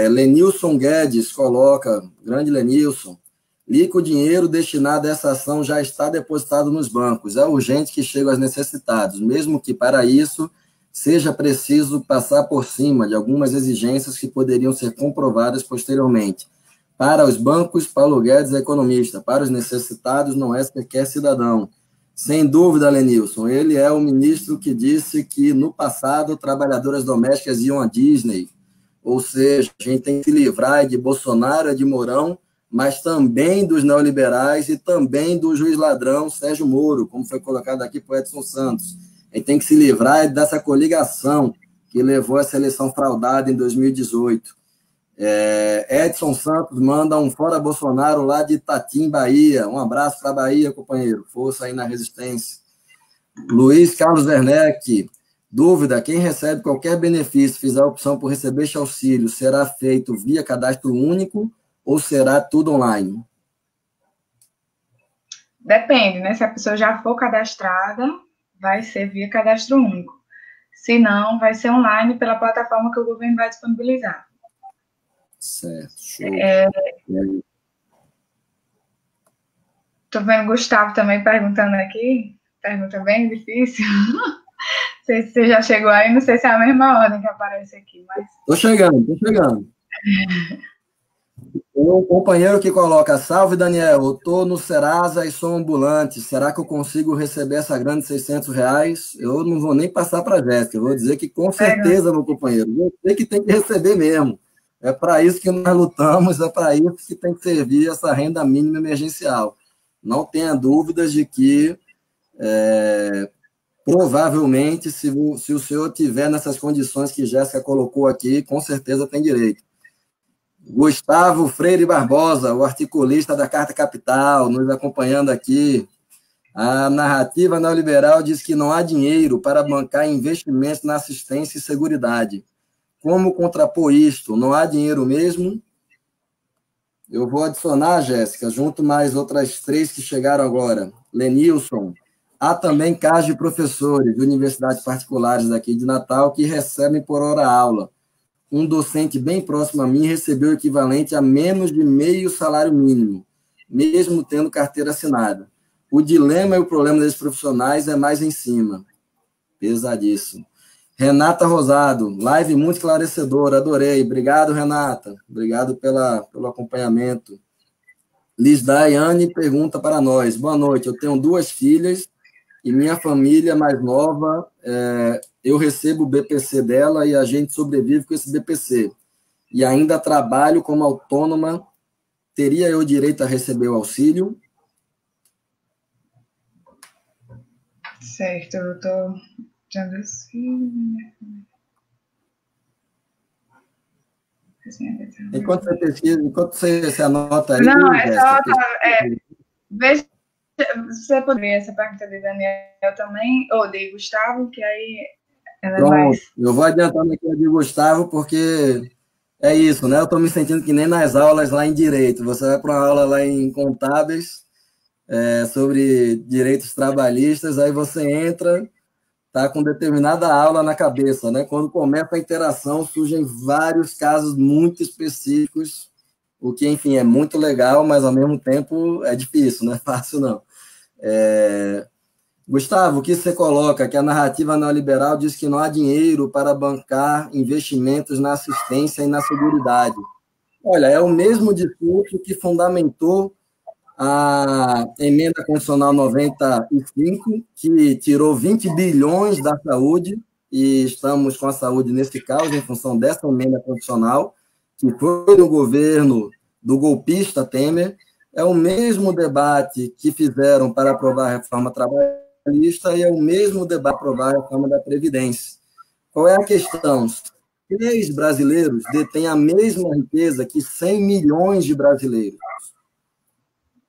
B: Lenilson Guedes coloca, grande Lenilson, o dinheiro destinado a essa ação já está depositado nos bancos. É urgente que chegue aos necessitados, mesmo que para isso seja preciso passar por cima de algumas exigências que poderiam ser comprovadas posteriormente. Para os bancos, Paulo Guedes é economista. Para os necessitados, não é sequer cidadão. Sem dúvida, Lenilson, ele é o ministro que disse que, no passado, trabalhadoras domésticas iam à Disney. Ou seja, a gente tem que se livrar de Bolsonaro, de Mourão, mas também dos neoliberais e também do juiz ladrão Sérgio Moro, como foi colocado aqui por Edson Santos. A gente tem que se livrar dessa coligação que levou essa eleição fraudada em 2018. Edson Santos manda um fora Bolsonaro lá de Itatim, Bahia. Um abraço para a Bahia, companheiro. Força aí na resistência. Luiz Carlos Werneck, dúvida, quem recebe qualquer benefício, fizer a opção por receber este auxílio, será feito via cadastro único ou será tudo online?
A: Depende, né? Se a pessoa já for cadastrada, vai ser via cadastro único. Se não, vai ser online pela plataforma que o governo vai disponibilizar.
B: Certo, show.
A: Estou vendo o Gustavo também perguntando aqui, pergunta bem difícil. Não sei se você já chegou aí, não sei se é a mesma ordem que aparece aqui, mas...
B: Tô chegando. O companheiro que coloca, salve Daniel, eu estou no Serasa e sou ambulante, será que eu consigo receber essa grande R$600? Eu não vou nem passar para a Jéssica, eu vou dizer que com certeza, meu companheiro, você que tem que receber mesmo. É para isso que nós lutamos, é para isso que tem que servir essa renda mínima emergencial. Não tenha dúvidas de que, provavelmente, se o senhor tiver nessas condições que Jéssica colocou aqui, com certeza tem direito. Gustavo Freire Barbosa, o articulista da Carta Capital, nos acompanhando aqui. A narrativa neoliberal diz que não há dinheiro para bancar investimentos na assistência e seguridade. Como contrapor isto? Não há dinheiro mesmo? Eu vou adicionar, Jéssica, junto mais outras 3 que chegaram agora. Lenilson. Há também casos de professores de universidades particulares daqui de Natal que recebem por hora aula. Um docente bem próximo a mim recebeu o equivalente a menos de meio salário mínimo, mesmo tendo carteira assinada. O dilema e o problema desses profissionais é mais em cima. Pesadíssimo. Renata Rosado, live muito esclarecedora, adorei. Obrigado, Renata. Obrigado pelo acompanhamento. Liz Daiane pergunta para nós. Boa noite, eu tenho 2 filhas e minha família mais nova, eu recebo o BPC dela e a gente sobrevive com esse BPC. E ainda trabalho como autônoma. Teria eu direito a receber o auxílio?
A: Certo, eu estou...
B: Enquanto você pesquisa, enquanto você anota aí...
A: Não, é só... Veja, você pode ver essa pergunta de Daniel também, ou de Gustavo, que aí ela é mais...
B: Eu vou adiantando aqui a de Gustavo, porque é isso, né? Eu estou me sentindo que nem nas aulas lá em Direito. Você vai para uma aula lá em Contábeis, sobre direitos trabalhistas, aí você entra... Está com determinada aula na cabeça, né? Quando começa a interação, surgem vários casos muito específicos, o que, enfim, é muito legal, mas, ao mesmo tempo, é difícil, não é fácil, não. Gustavo, o que você coloca? Que a narrativa neoliberal diz que não há dinheiro para bancar investimentos na assistência e na seguridade. Olha, é o mesmo discurso que fundamentou a emenda constitucional 95, que tirou 20 bilhões da saúde, e estamos com a saúde nesse caos em função dessa emenda constitucional, que foi no governo do golpista Temer. É o mesmo debate que fizeram para aprovar a reforma trabalhista e é o mesmo debate para aprovar a reforma da Previdência. Qual é a questão? 3 brasileiros detêm a mesma riqueza que 100 milhões de brasileiros.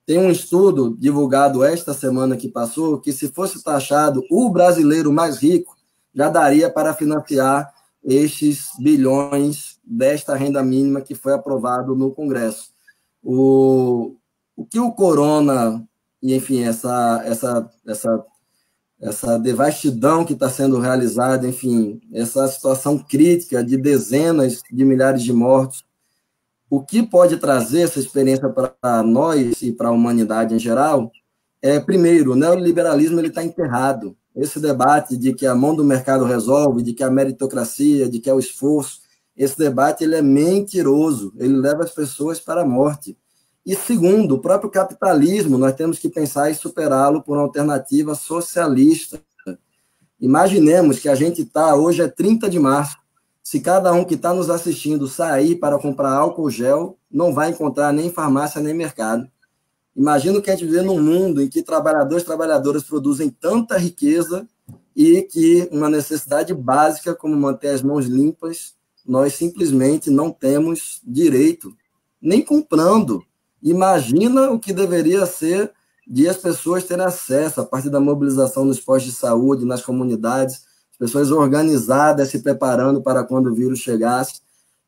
B: Tem um estudo divulgado esta semana que passou que, se fosse taxado o brasileiro mais rico, já daria para financiar estes bilhões desta renda mínima que foi aprovado no Congresso. O que o corona, e enfim, essa devastidão que está sendo realizada, enfim, essa situação crítica de dezenas de milhares de mortos, o que pode trazer essa experiência para nós e para a humanidade em geral é, primeiro, o neoliberalismo está enterrado. Esse debate de que a mão do mercado resolve, de que a meritocracia, de que é o esforço, esse debate ele é mentiroso, ele leva as pessoas para a morte. E segundo, o próprio capitalismo, nós temos que pensar em superá-lo por uma alternativa socialista. Imaginemos que a gente está, hoje é 30 de março, se cada um que está nos assistindo sair para comprar álcool gel, não vai encontrar nem farmácia nem mercado. Imagino que a gente vive num mundo em que trabalhadores e trabalhadoras produzem tanta riqueza e que uma necessidade básica como manter as mãos limpas, nós simplesmente não temos direito, nem comprando. Imagina o que deveria ser de as pessoas terem acesso a partir da mobilização nos postos de saúde, nas comunidades, pessoas organizadas se preparando para quando o vírus chegasse.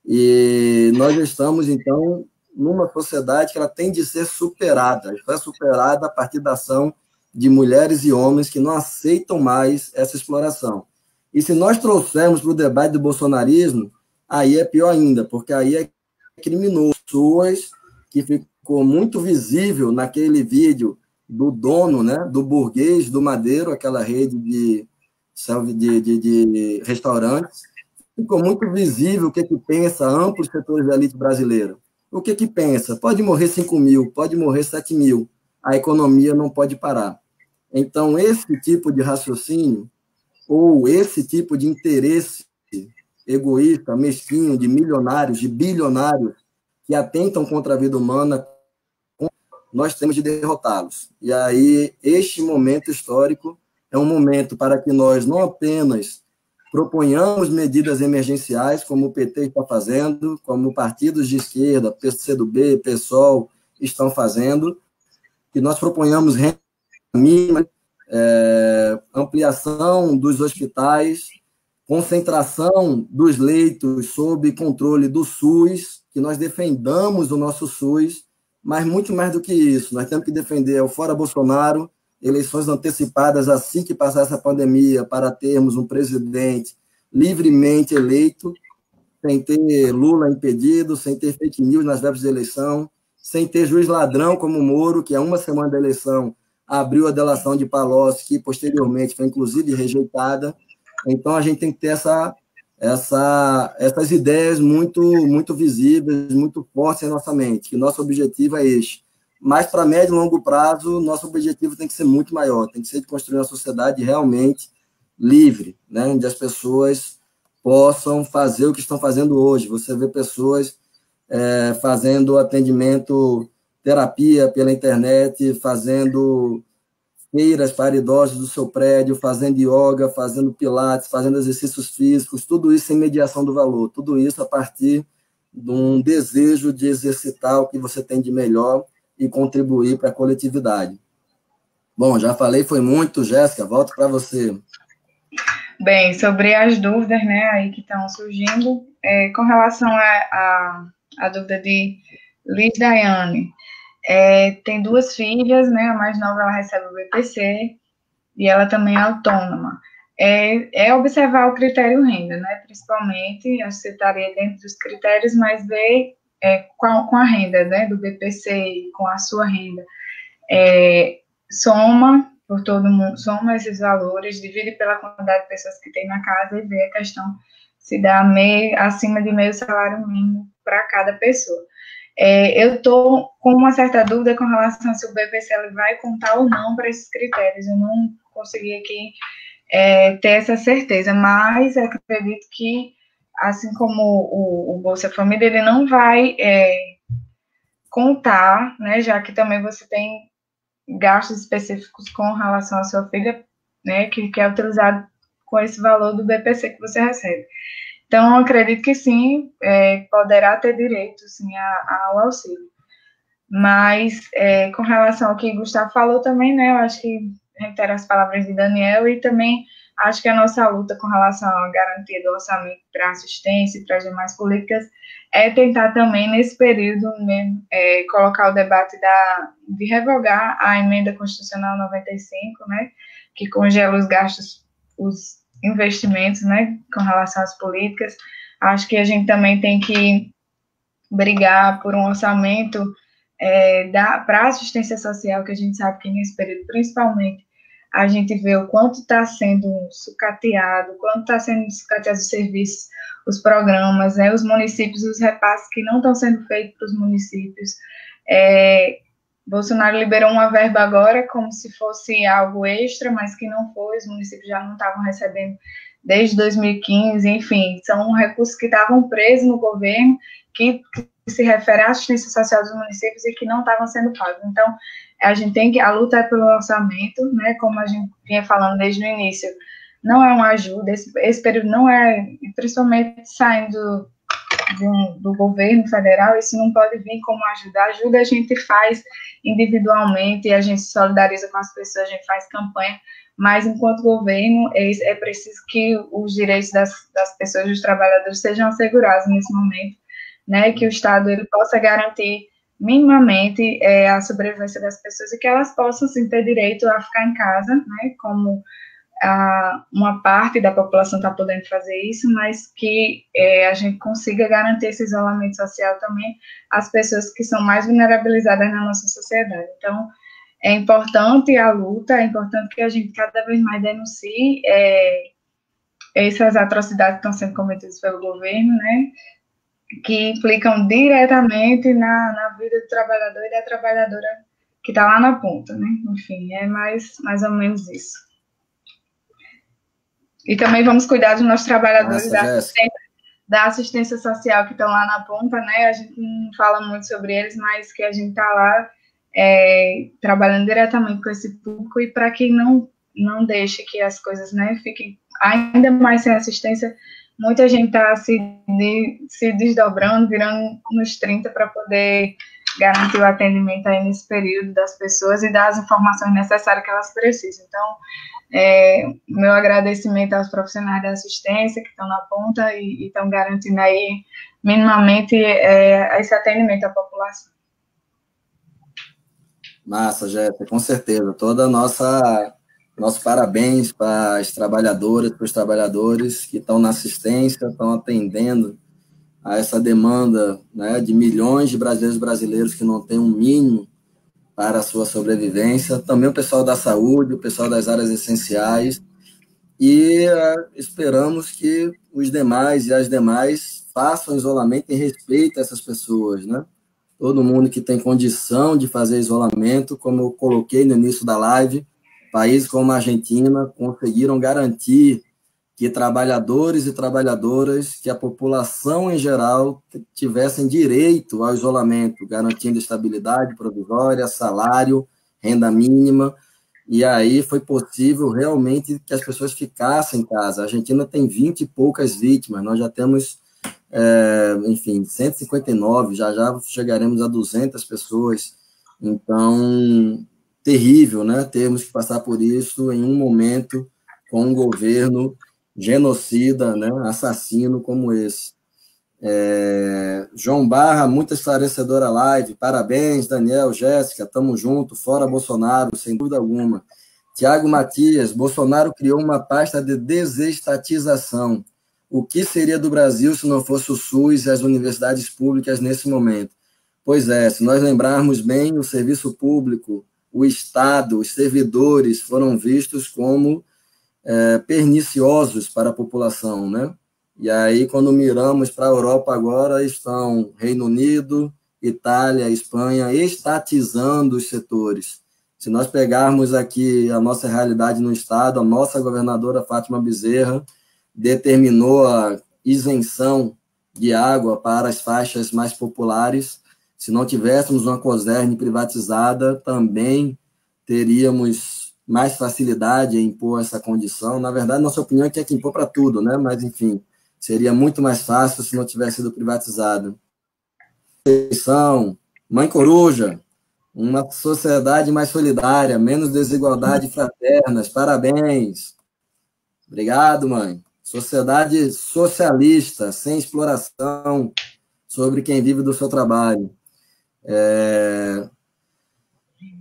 B: E nós estamos, então, numa sociedade que ela tem de ser superada. Foi superada a partir da ação de mulheres e homens que não aceitam mais essa exploração. E se nós trouxermos para o debate do bolsonarismo, aí é pior ainda, porque aí é criminoso. Pessoas que ficou muito visível naquele vídeo do dono, né, do burguês do Madeiro, aquela rede de restaurantes, ficou muito visível o que pensa amplos setores da elite brasileira. O que pensa? Pode morrer 5 mil, pode morrer 7 mil, a economia não pode parar. Então, esse tipo de raciocínio, ou esse tipo de interesse egoísta, mesquinho, de milionários, de bilionários, que atentam contra a vida humana, nós temos de derrotá-los. E aí, este momento histórico é um momento para que nós não apenas proponhamos medidas emergenciais, como o PT está fazendo, como partidos de esquerda, PCdoB, PSOL, estão fazendo, que nós proponhamos renda mínima, ampliação dos hospitais, concentração dos leitos sob controle do SUS, que nós defendamos o nosso SUS, mas muito mais do que isso, nós temos que defender o fora Bolsonaro, eleições antecipadas assim que passar essa pandemia, para termos um presidente livremente eleito, sem ter Lula impedido, sem ter fake news nas vésperas de eleição, sem ter juiz ladrão como Moro, que há uma semana da eleição abriu a delação de Palocci, que posteriormente foi inclusive rejeitada. Então a gente tem que ter essas ideias muito visíveis, muito fortes em nossa mente, que nosso objetivo é este. Mas, para médio e longo prazo, nosso objetivo tem que ser muito maior, tem que ser de construir uma sociedade realmente livre, né, onde as pessoas possam fazer o que estão fazendo hoje. Você vê pessoas fazendo atendimento, terapia pela internet, fazendo feiras para idosos do seu prédio, fazendo yoga, fazendo pilates, fazendo exercícios físicos, tudo isso sem mediação do valor, tudo isso a partir de um desejo de exercitar o que você tem de melhor e contribuir para a coletividade. Bom, já falei, foi muito, Jéssica, volto para você.
A: Bem, sobre as dúvidas, né, aí que estão surgindo, com relação à dúvida de Liz Daiane, tem 2 filhas, né, a mais nova ela recebe o BPC e ela também é autônoma. Observar o critério renda, né, principalmente, acho que você estaria dentro dos critérios, mas ver com a renda, né, do BPC e com a sua renda, soma por todo mundo, soma esses valores, divide pela quantidade de pessoas que tem na casa e vê a questão se dá acima de meio salário mínimo para cada pessoa. Eu estou com uma certa dúvida com relação a se o BPC ele vai contar ou não para esses critérios. Eu não consegui aqui ter essa certeza, mas acredito que, assim como o Bolsa Família, ele não vai contar, né, já que também você tem gastos específicos com relação à sua filha, né, que é utilizado com esse valor do BPC que você recebe. Então, eu acredito que sim, poderá ter direito, sim, ao auxílio. Mas, com relação ao que o Gustavo falou também, né, eu acho que reitero as palavras de Daniel e também acho que a nossa luta com relação à garantia do orçamento para assistência e para as demais políticas é tentar também, nesse período mesmo, colocar o debate de revogar a emenda constitucional 95, né, que congela os gastos, os investimentos, né, com relação às políticas. Acho que a gente também tem que brigar por um orçamento para a assistência social, que a gente sabe que nesse período, principalmente, a gente vê o quanto está sendo sucateado, o quanto está sendo sucateado os serviços, os programas, né, os municípios, os repasses que não estão sendo feitos para os municípios. Bolsonaro liberou uma verba agora como se fosse algo extra, mas que não foi, os municípios já não estavam recebendo desde 2015, enfim, são recursos que estavam presos no governo, que se refere à assistência social dos municípios e que não estavam sendo pagos. Então, a luta é pelo orçamento, né, como a gente vinha falando desde o início, não é uma ajuda, esse período não é, principalmente saindo do governo federal, isso não pode vir como ajuda. Ajuda a gente faz individualmente, a gente se solidariza com as pessoas, a gente faz campanha, mas enquanto governo é preciso que os direitos das pessoas, dos trabalhadores, sejam assegurados nesse momento, né, que o Estado ele possa garantir minimamente a sobrevivência das pessoas e que elas possam sim, ter direito a ficar em casa, né, como uma parte da população está podendo fazer isso, mas que a gente consiga garantir esse isolamento social também às pessoas que são mais vulnerabilizadas na nossa sociedade. Então, é importante a luta, é importante que a gente cada vez mais denuncie essas atrocidades que estão sendo cometidas pelo governo, né, que implicam diretamente na vida do trabalhador e da trabalhadora que está lá na ponta, né? Enfim, é mais ou menos isso. E também vamos cuidar dos nossos trabalhadores da assistência social que estão lá na ponta, né? A gente não fala muito sobre eles, mas que a gente está lá trabalhando diretamente com esse público e para que não deixe que as coisas, né, fiquem ainda mais sem assistência. Muita gente está se desdobrando, virando nos 30 para poder garantir o atendimento aí nesse período das pessoas e dar as informações necessárias que elas precisam. Então, meu agradecimento aos profissionais da assistência que estão na ponta e estão garantindo aí minimamente esse atendimento à população.
B: Massa, Jéssica, com certeza. Nosso parabéns para as trabalhadoras, para os trabalhadores que estão na assistência, estão atendendo a essa demanda, né, de milhões de brasileiros e brasileiros que não têm um mínimo para a sua sobrevivência. Também o pessoal da saúde, o pessoal das áreas essenciais. E esperamos que os demais e as demais façam isolamento e respeitem essas pessoas, né? Todo mundo que tem condição de fazer isolamento, como eu coloquei no início da live, países como a Argentina conseguiram garantir que trabalhadores e trabalhadoras, que a população em geral tivessem direito ao isolamento, garantindo estabilidade provisória, salário, renda mínima, e aí foi possível realmente que as pessoas ficassem em casa. A Argentina tem 20 e poucas vítimas, nós já temos, enfim, 159, já chegaremos a 200 pessoas, então, terrível, né, termos que passar por isso em um momento com um governo genocida, né, assassino como esse. João Barra, muito esclarecedora live, parabéns, Daniel, Jéssica, tamo junto, fora Bolsonaro, sem dúvida alguma. Tiago Matias, Bolsonaro criou uma pasta de desestatização. O que seria do Brasil se não fosse o SUS e as universidades públicas nesse momento? Pois é, se nós lembrarmos bem, o serviço público, o Estado, os servidores foram vistos como perniciosos para a população, né? E aí, quando miramos para a Europa agora, estão Reino Unido, Itália, Espanha, estatizando os setores. Se nós pegarmos aqui a nossa realidade no Estado, a nossa governadora Fátima Bezerra determinou a isenção de água para as faixas mais populares. Se não tivéssemos uma Cosern privatizada, também teríamos mais facilidade em impor essa condição. Na verdade, nossa opinião é que impor para tudo, né? Mas, enfim, seria muito mais fácil se não tivesse sido privatizada. Mãe Coruja, uma sociedade mais solidária, menos desigualdade fraternas. Parabéns. Obrigado, mãe. Sociedade socialista, sem exploração sobre quem vive do seu trabalho.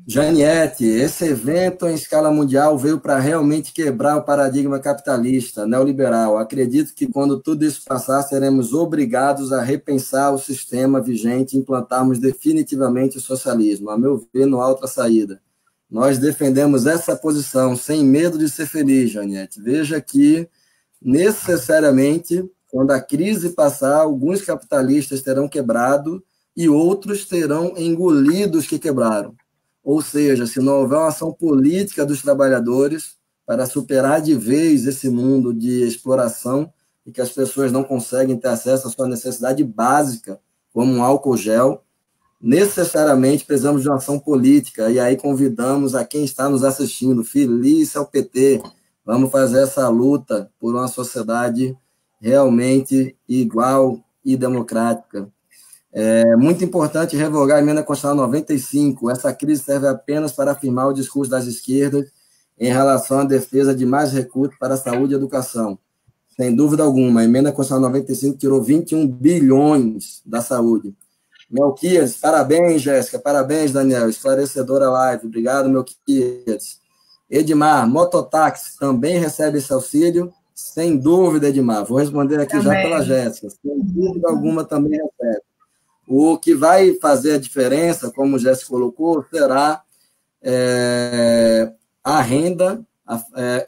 B: Janiette, esse evento em escala mundial veio para realmente quebrar o paradigma capitalista, neoliberal. Acredito que quando tudo isso passar, seremos obrigados a repensar o sistema vigente e implantarmos definitivamente o socialismo. A meu ver, não há outra saída. Nós defendemos essa posição sem medo de ser feliz, Janiette. Veja que, necessariamente, quando a crise passar, alguns capitalistas terão quebrado e outros terão engolido os que quebraram. Ou seja, se não houver uma ação política dos trabalhadores para superar de vez esse mundo de exploração e que as pessoas não conseguem ter acesso à sua necessidade básica, como um álcool gel, necessariamente precisamos de uma ação política. E aí convidamos a quem está nos assistindo, feliz ao PT, vamos fazer essa luta por uma sociedade realmente igual e democrática. É muito importante revogar a emenda constitucional 95. Essa crise serve apenas para afirmar o discurso das esquerdas em relação à defesa de mais recursos para a saúde e educação. Sem dúvida alguma, a emenda constitucional 95 tirou 21 bilhões da saúde. Melquiades, parabéns, Jéssica, parabéns, Daniel, esclarecedora live. Obrigado, Melquiades. Edmar, mototáxi também recebe esse auxílio? Sem dúvida, Edmar. Vou responder aqui também. Já pela Jéssica. Sem dúvida alguma também recebe. O que vai fazer a diferença, como o Jéssica colocou, será a renda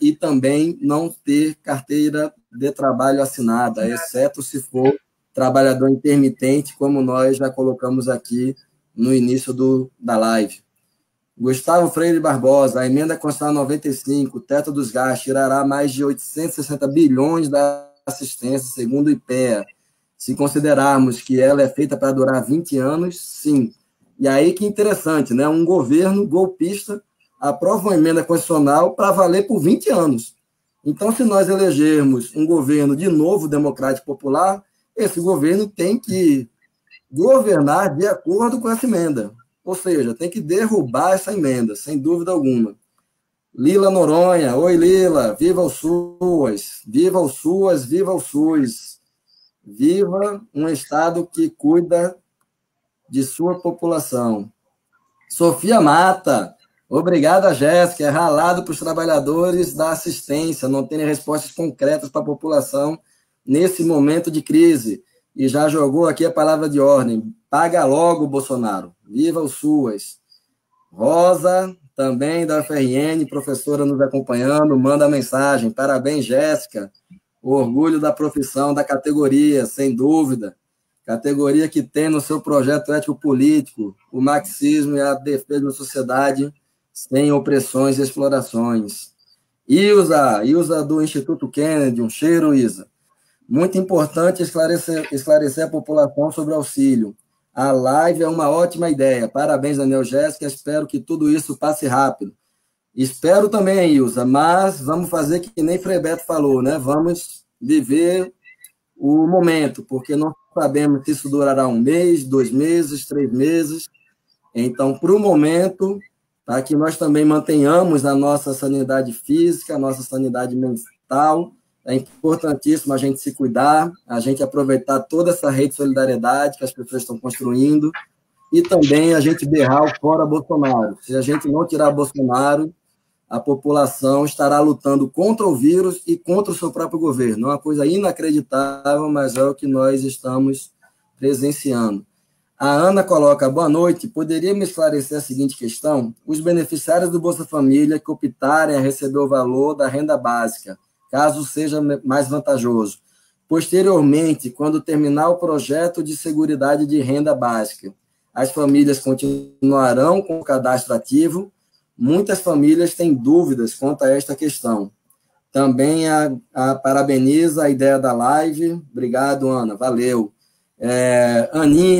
B: e também não ter carteira de trabalho assinada, exceto se for trabalhador intermitente, como nós já colocamos aqui no início da live. Gustavo Freire Barbosa, a emenda constitucional 95, o teto dos gastos, tirará mais de 860 bilhões da assistência, segundo o IPEA. Se considerarmos que ela é feita para durar 20 anos, sim. E aí que interessante, né? Um governo golpista aprova uma emenda constitucional para valer por 20 anos. Então, se nós elegermos um governo de novo democrático popular, esse governo tem que governar de acordo com essa emenda. Ou seja, tem que derrubar essa emenda, sem dúvida alguma. Lila Noronha, oi Lila, viva o SUS, viva o SUS, viva o SUS. Viva um Estado que cuida de sua população. Sofia Mata, obrigada, Jéssica. É ralado para os trabalhadores da assistência não terem respostas concretas para a população nesse momento de crise. E já jogou aqui a palavra de ordem. Paga logo, Bolsonaro. Viva o SUS. Rosa, também da UFRN, professora nos acompanhando, manda mensagem. Parabéns, Jéssica. O orgulho da profissão, da categoria, sem dúvida. Categoria que tem no seu projeto ético-político o marxismo e a defesa de uma sociedade sem opressões e explorações. Ilza do Instituto Kennedy, um cheiro, Isa. Muito importante esclarecer a população sobre o auxílio. A live é uma ótima ideia. Parabéns, Daniel, Jéssica. Espero que tudo isso passe rápido. Espero também, Ilza, mas vamos fazer que nem Frei Beto falou, né? Vamos viver o momento, porque não sabemos se isso durará 1 mês, 2 meses, 3 meses. Então, para o momento, para que nós também mantenhamos a nossa sanidade física, a nossa sanidade mental, é importantíssimo a gente se cuidar, a gente aproveitar toda essa rede de solidariedade que as pessoas estão construindo e também a gente berrar o fora Bolsonaro. Se a gente não tirar Bolsonaro, a população estará lutando contra o vírus e contra o seu próprio governo. É uma coisa inacreditável, mas é o que nós estamos presenciando. A Ana coloca, boa noite, poderia me esclarecer a seguinte questão? Os beneficiários do Bolsa Família que optarem a receber o valor da renda básica, caso seja mais vantajoso, posteriormente, quando terminar o projeto de seguridade de renda básica, as famílias continuarão com o cadastro ativo. Muitas famílias têm dúvidas quanto a esta questão. Também parabeniza a ideia da live. Obrigado, Ana. Valeu.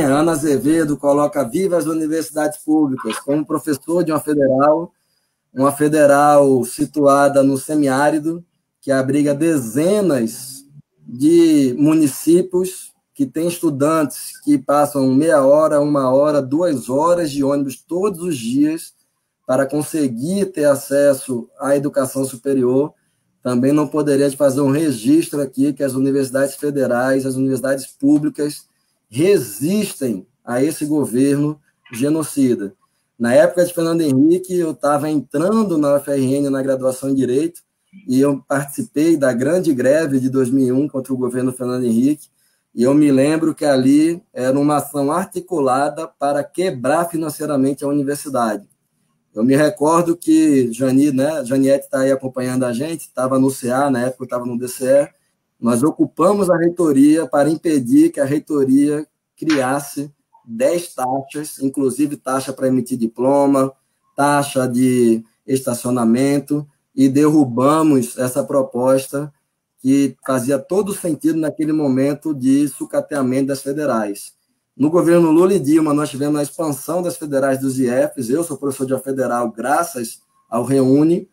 B: Ana Azevedo coloca: viva as universidades públicas. Como professor de uma federal situada no semiárido, que abriga dezenas de municípios, que tem estudantes que passam meia hora, 1 hora, 2 horas de ônibus todos os dias para conseguir ter acesso à educação superior. Também não poderia fazer um registro aqui que as universidades federais, as universidades públicas resistem a esse governo genocida. Na época de Fernando Henrique, eu estava entrando na UFRN na graduação em Direito e eu participei da grande greve de 2001 contra o governo Fernando Henrique, e eu me lembro que ali era uma ação articulada para quebrar financeiramente a universidade. Eu me recordo que Janiette está aí acompanhando a gente, estava no CA, na época eu estava no DCE, nós ocupamos a reitoria para impedir que a reitoria criasse 10 taxas, inclusive taxa para emitir diploma, taxa de estacionamento, e derrubamos essa proposta que fazia todo sentido naquele momento de sucateamento das federais. No governo Lula e Dilma, nós tivemos a expansão das federais dos IEFs. Eu sou professor de uma federal graças ao Reúne.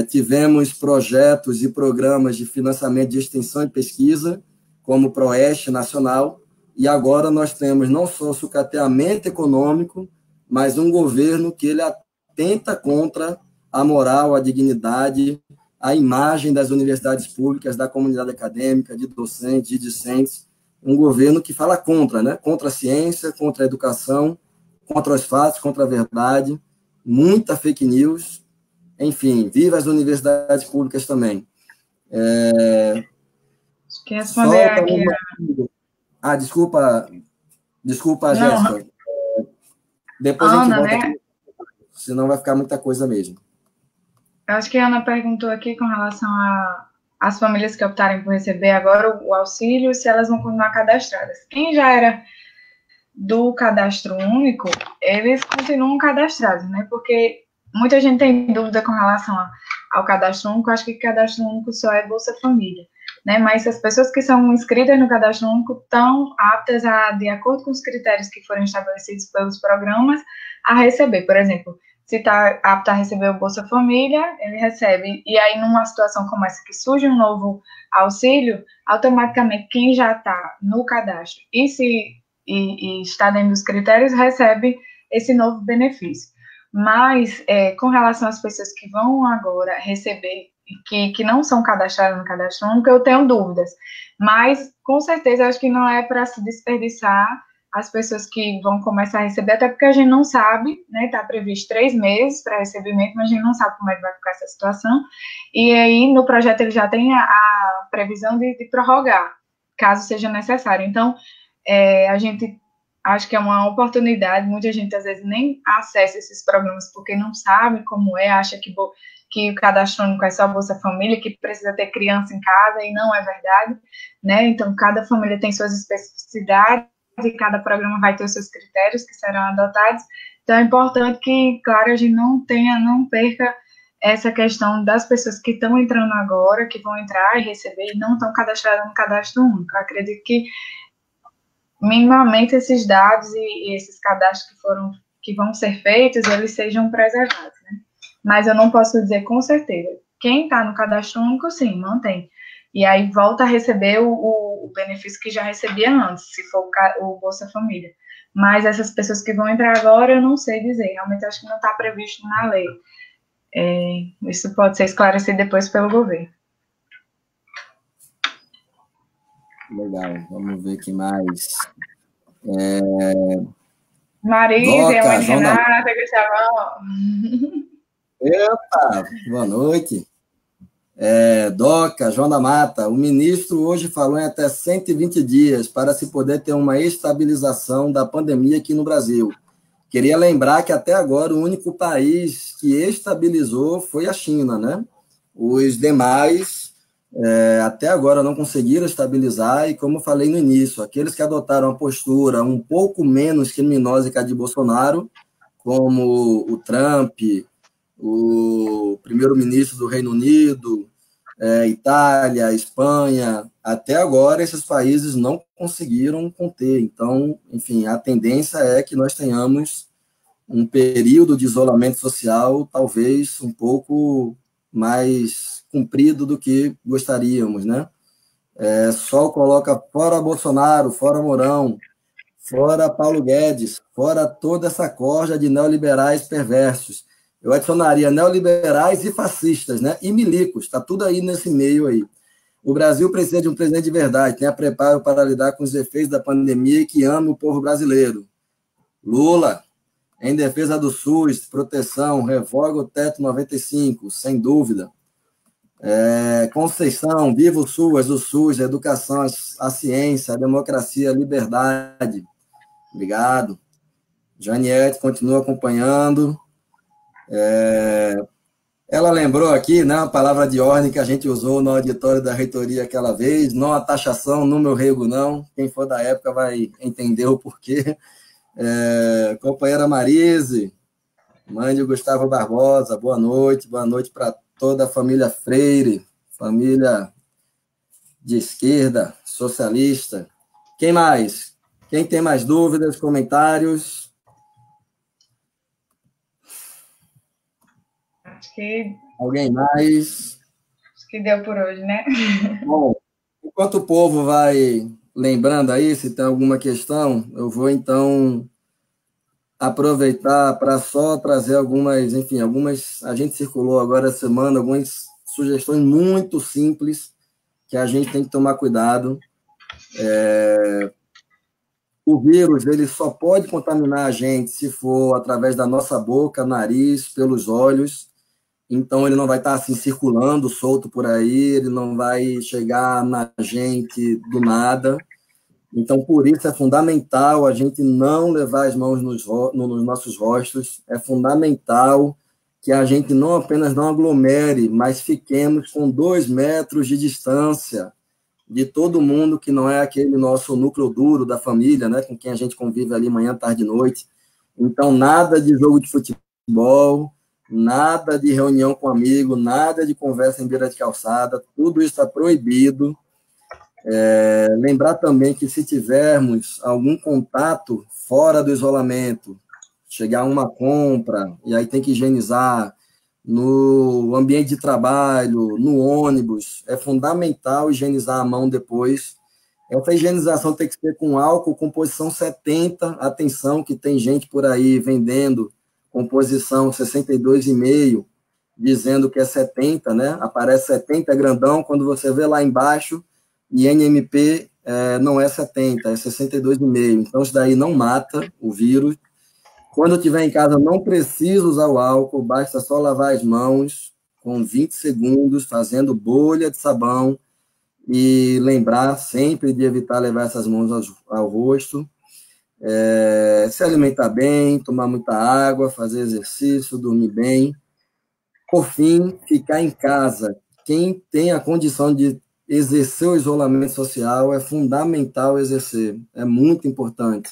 B: Tivemos projetos e programas de financiamento de extensão e pesquisa, como o PROEST Nacional, e agora nós temos não só o sucateamento econômico, mas um governo que ele atenta contra a moral, a dignidade, a imagem das universidades públicas, da comunidade acadêmica, de docentes, de discentes, um governo que fala contra, né? Contra a ciência, contra a educação, contra os fatos, contra a verdade, muita fake news, enfim, viva as universidades públicas também.
A: Quer responder aqui?
B: Desculpa, Jéssica. Depois
A: Ana,
B: a gente volta,
A: né?
B: aqui, senão vai ficar muita coisa mesmo.
A: Eu acho que a Ana perguntou aqui com relação às famílias que optarem por receber agora o auxílio, se elas vão continuar cadastradas. Quem já era do cadastro único, eles continuam cadastrados, né? Porque muita gente tem dúvida com relação ao cadastro único. Eu acho que cadastro único só é Bolsa Família, né? Mas as pessoas que são inscritas no cadastro único estão aptas de acordo com os critérios que foram estabelecidos pelos programas, a receber. Por exemplo, se está apto a receber o Bolsa Família, ele recebe. E aí, numa situação como essa, que surge um novo auxílio, automaticamente quem já está no cadastro e está dentro dos critérios, recebe esse novo benefício. Mas, com relação às pessoas que vão agora receber, que não são cadastradas no cadastro único, eu tenho dúvidas. Mas, com certeza, acho que não é para se desperdiçar as pessoas que vão começar a receber, até porque a gente não sabe, né? Está previsto 3 meses para recebimento, mas a gente não sabe como é que vai ficar essa situação. E aí, no projeto, ele já tem a previsão de prorrogar, caso seja necessário. Então, a gente acho que é uma oportunidade. Muita gente, às vezes, nem acessa esses programas porque não sabe como acha que o cadastro único é só Bolsa Família, que precisa ter criança em casa, e não é verdade, né? Então, cada família tem suas especificidades, e cada programa vai ter os seus critérios que serão adotados. Então, é importante que, claro, a gente não perca essa questão das pessoas que estão entrando agora, que vão entrar e receber e não estão cadastradas no cadastro único. Eu acredito que, minimamente, esses dados e esses cadastros que vão ser feitos, eles sejam preservados, né? Mas eu não posso dizer com certeza. Quem está no cadastro único, sim, mantém. E aí volta a receber o benefício que já recebia antes, se for o Bolsa Família. Mas essas pessoas que vão entrar agora, eu não sei dizer. Realmente, acho que não está previsto na lei. Isso pode ser esclarecido depois pelo governo.
B: Legal, vamos ver o que mais.
A: Marisa, Renata, Gustavão.
B: Epa, boa noite. Doca, João da Mata, o ministro hoje falou em até 120 dias para se poder ter uma estabilização da pandemia aqui no Brasil. Queria lembrar que até agora o único país que estabilizou foi a China, né? Os demais até agora não conseguiram estabilizar, e como eu falei no início, aqueles que adotaram a postura um pouco menos criminosa que a de Bolsonaro, como o Trump, o primeiro-ministro do Reino Unido, Itália, Espanha, até agora esses países não conseguiram conter. Então, enfim, a tendência é que nós tenhamos um período de isolamento social talvez um pouco mais comprido do que gostaríamos, né? Só coloca fora Bolsonaro, fora Mourão, fora Paulo Guedes, fora toda essa corja de neoliberais perversos. Eu adicionaria neoliberais e fascistas, né? E milicos, está tudo aí nesse meio aí. O Brasil precisa de um presidente de verdade, tenha preparo para lidar com os efeitos da pandemia e que ame o povo brasileiro. Lula, em defesa do SUS, proteção, revoga o teto 95, sem dúvida. Conceição, viva o SUS, a educação, a ciência, a democracia, a liberdade. Obrigado. Janiette continua acompanhando. Ela lembrou aqui, né, a palavra de ordem que a gente usou no auditório da reitoria aquela vez, não a taxação, número rego não. Quem for da época vai entender o porquê. Companheira Marise, mãe de Gustavo Barbosa, boa noite para toda a família Freire, família de esquerda, socialista. Quem mais? Quem tem mais dúvidas, comentários? Alguém mais?
A: Acho que deu por hoje, né?
B: Bom, enquanto o povo vai lembrando aí, se tem alguma questão, eu vou, então, aproveitar para só trazer algumas, a gente circulou agora essa semana, algumas sugestões muito simples que a gente tem que tomar cuidado. O vírus, ele só pode contaminar a gente se for através da nossa boca, nariz, pelos olhos. Então, ele não vai estar assim circulando, solto por aí, ele não vai chegar na gente do nada. Então, por isso, é fundamental a gente não levar as mãos nos nossos rostos, é fundamental que a gente não apenas não aglomere, mas fiquemos com 2 metros de distância de todo mundo que não é aquele nosso núcleo duro da família, né, com quem a gente convive ali manhã, tarde e noite. Então, nada de jogo de futebol, nada de reunião com amigo, nada de conversa em beira de calçada, tudo isso está proibido. Lembrar também que se tivermos algum contato fora do isolamento, chegar a uma compra, e aí tem que higienizar no ambiente de trabalho, no ônibus, é fundamental higienizar a mão depois. Essa higienização tem que ser com álcool, composição 70, atenção que tem gente por aí vendendo composição 62,5, dizendo que é 70, né? Aparece 70 grandão, quando você vê lá embaixo, e NMP não é 70, é 62,5. Então, isso daí não mata o vírus. Quando eu estiver em casa, não preciso usar o álcool, basta só lavar as mãos com 20 segundos, fazendo bolha de sabão, e lembrar sempre de evitar levar essas mãos ao rosto. Se alimentar bem, tomar muita água, fazer exercício, dormir bem. Por fim, ficar em casa. Quem tem a condição de exercer o isolamento social é fundamental exercer, é muito importante.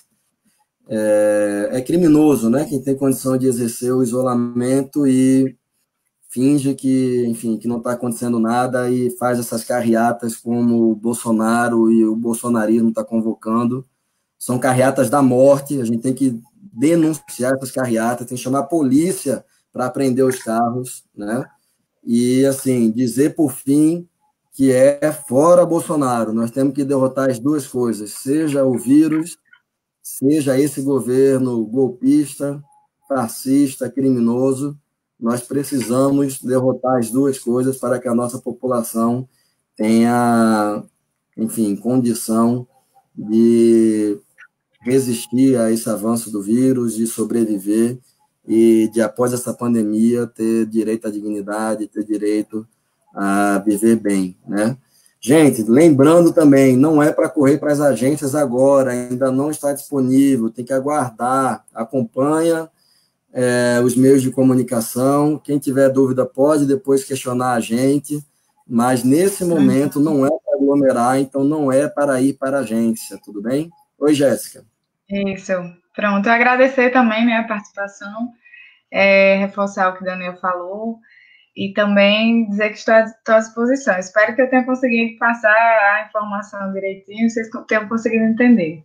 B: É criminoso, né? Quem tem condição de exercer o isolamento e finge que, enfim, que não está acontecendo nada e faz essas carreatas como o Bolsonaro e o bolsonarismo está convocando. São carreatas da morte, a gente tem que denunciar essas carreatas, tem que chamar a polícia para prender os carros, né? E, assim, dizer, por fim, que é fora Bolsonaro. Nós temos que derrotar as duas coisas, seja o vírus, seja esse governo golpista, fascista, criminoso. Nós precisamos derrotar as duas coisas para que a nossa população tenha, enfim, condição de resistir a esse avanço do vírus, de sobreviver e de, após essa pandemia, ter direito à dignidade, ter direito a viver bem, né? Gente, lembrando também, não é para correr para as agências agora, ainda não está disponível, tem que aguardar, acompanha os meios de comunicação, quem tiver dúvida pode depois questionar a gente, mas nesse momento não é para aglomerar, então não é para ir para a agência, tudo bem? Oi, Jéssica.
A: Isso. Pronto, eu agradecer também, né, a participação, reforçar o que o Daniel falou e também dizer que estou à disposição. Espero que eu tenha conseguido passar a informação direitinho, vocês tenham conseguido entender.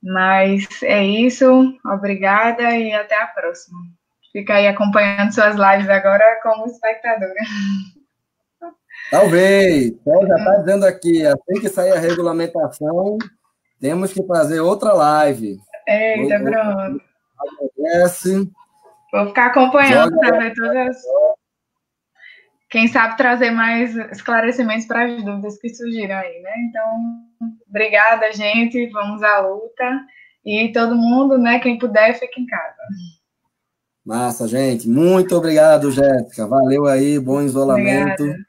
A: Mas é isso, obrigada e até a próxima. Fica aí acompanhando suas lives agora como espectadora.
B: Talvez. Então, já está dizendo aqui, assim que sair a regulamentação, temos que fazer outra live.
A: Eita, pronto.
B: Agradece.
A: Vou ficar acompanhando para ver todas. Quem sabe trazer mais esclarecimentos para as dúvidas que surgiram aí, né? Então, obrigada, gente. Vamos à luta. E todo mundo, né? Quem puder, fique em casa.
B: Massa, gente. Muito obrigado, Jéssica. Valeu aí, bom isolamento. Obrigada.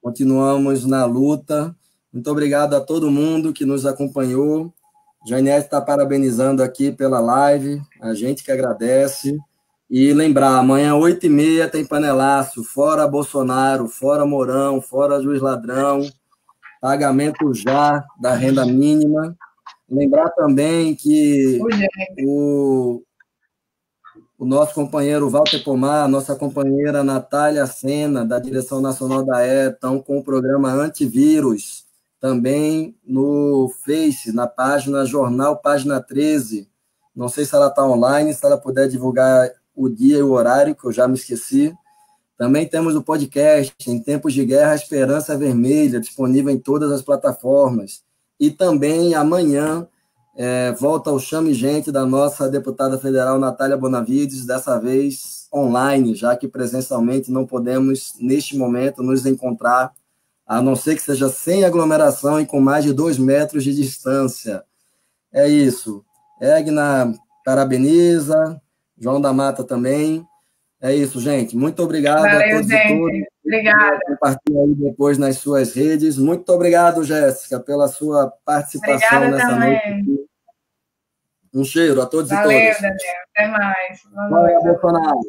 B: Continuamos na luta. Muito obrigado a todo mundo que nos acompanhou. Janete está parabenizando aqui pela live. A gente que agradece. E lembrar, amanhã, 8h30, tem panelaço. Fora Bolsonaro, fora Mourão, fora Juiz Ladrão. Pagamento já da renda mínima. Lembrar também que o nosso companheiro Walter Pomar, nossa companheira Natália Sena, da Direção Nacional da E, estão com o programa Antivírus, também no Face, na página Jornal Página 13. Não sei se ela está online, se ela puder divulgar o dia e o horário, que eu já me esqueci. Também temos o podcast Em Tempos de Guerra, Esperança Vermelha, disponível em todas as plataformas. E também amanhã volta o Chame Gente da nossa deputada federal Natália Bonavides, dessa vez online, já que presencialmente não podemos, neste momento, nos encontrar, a não ser que seja sem aglomeração e com mais de 2 metros de distância. É isso. Egna parabeniza, João da Mata também. É isso, gente. Muito obrigado.
A: Valeu,
B: a todos
A: gente.
B: E todas.
A: Obrigada.
B: Compartilhe aí depois nas suas redes. Muito obrigado, Jéssica, pela sua participação
A: Obrigada
B: nessa
A: também.
B: noite. Um cheiro a todos
A: Valeu,
B: e todas.
A: Daniel. Até mais.
B: Boa noite. Bolsonaro.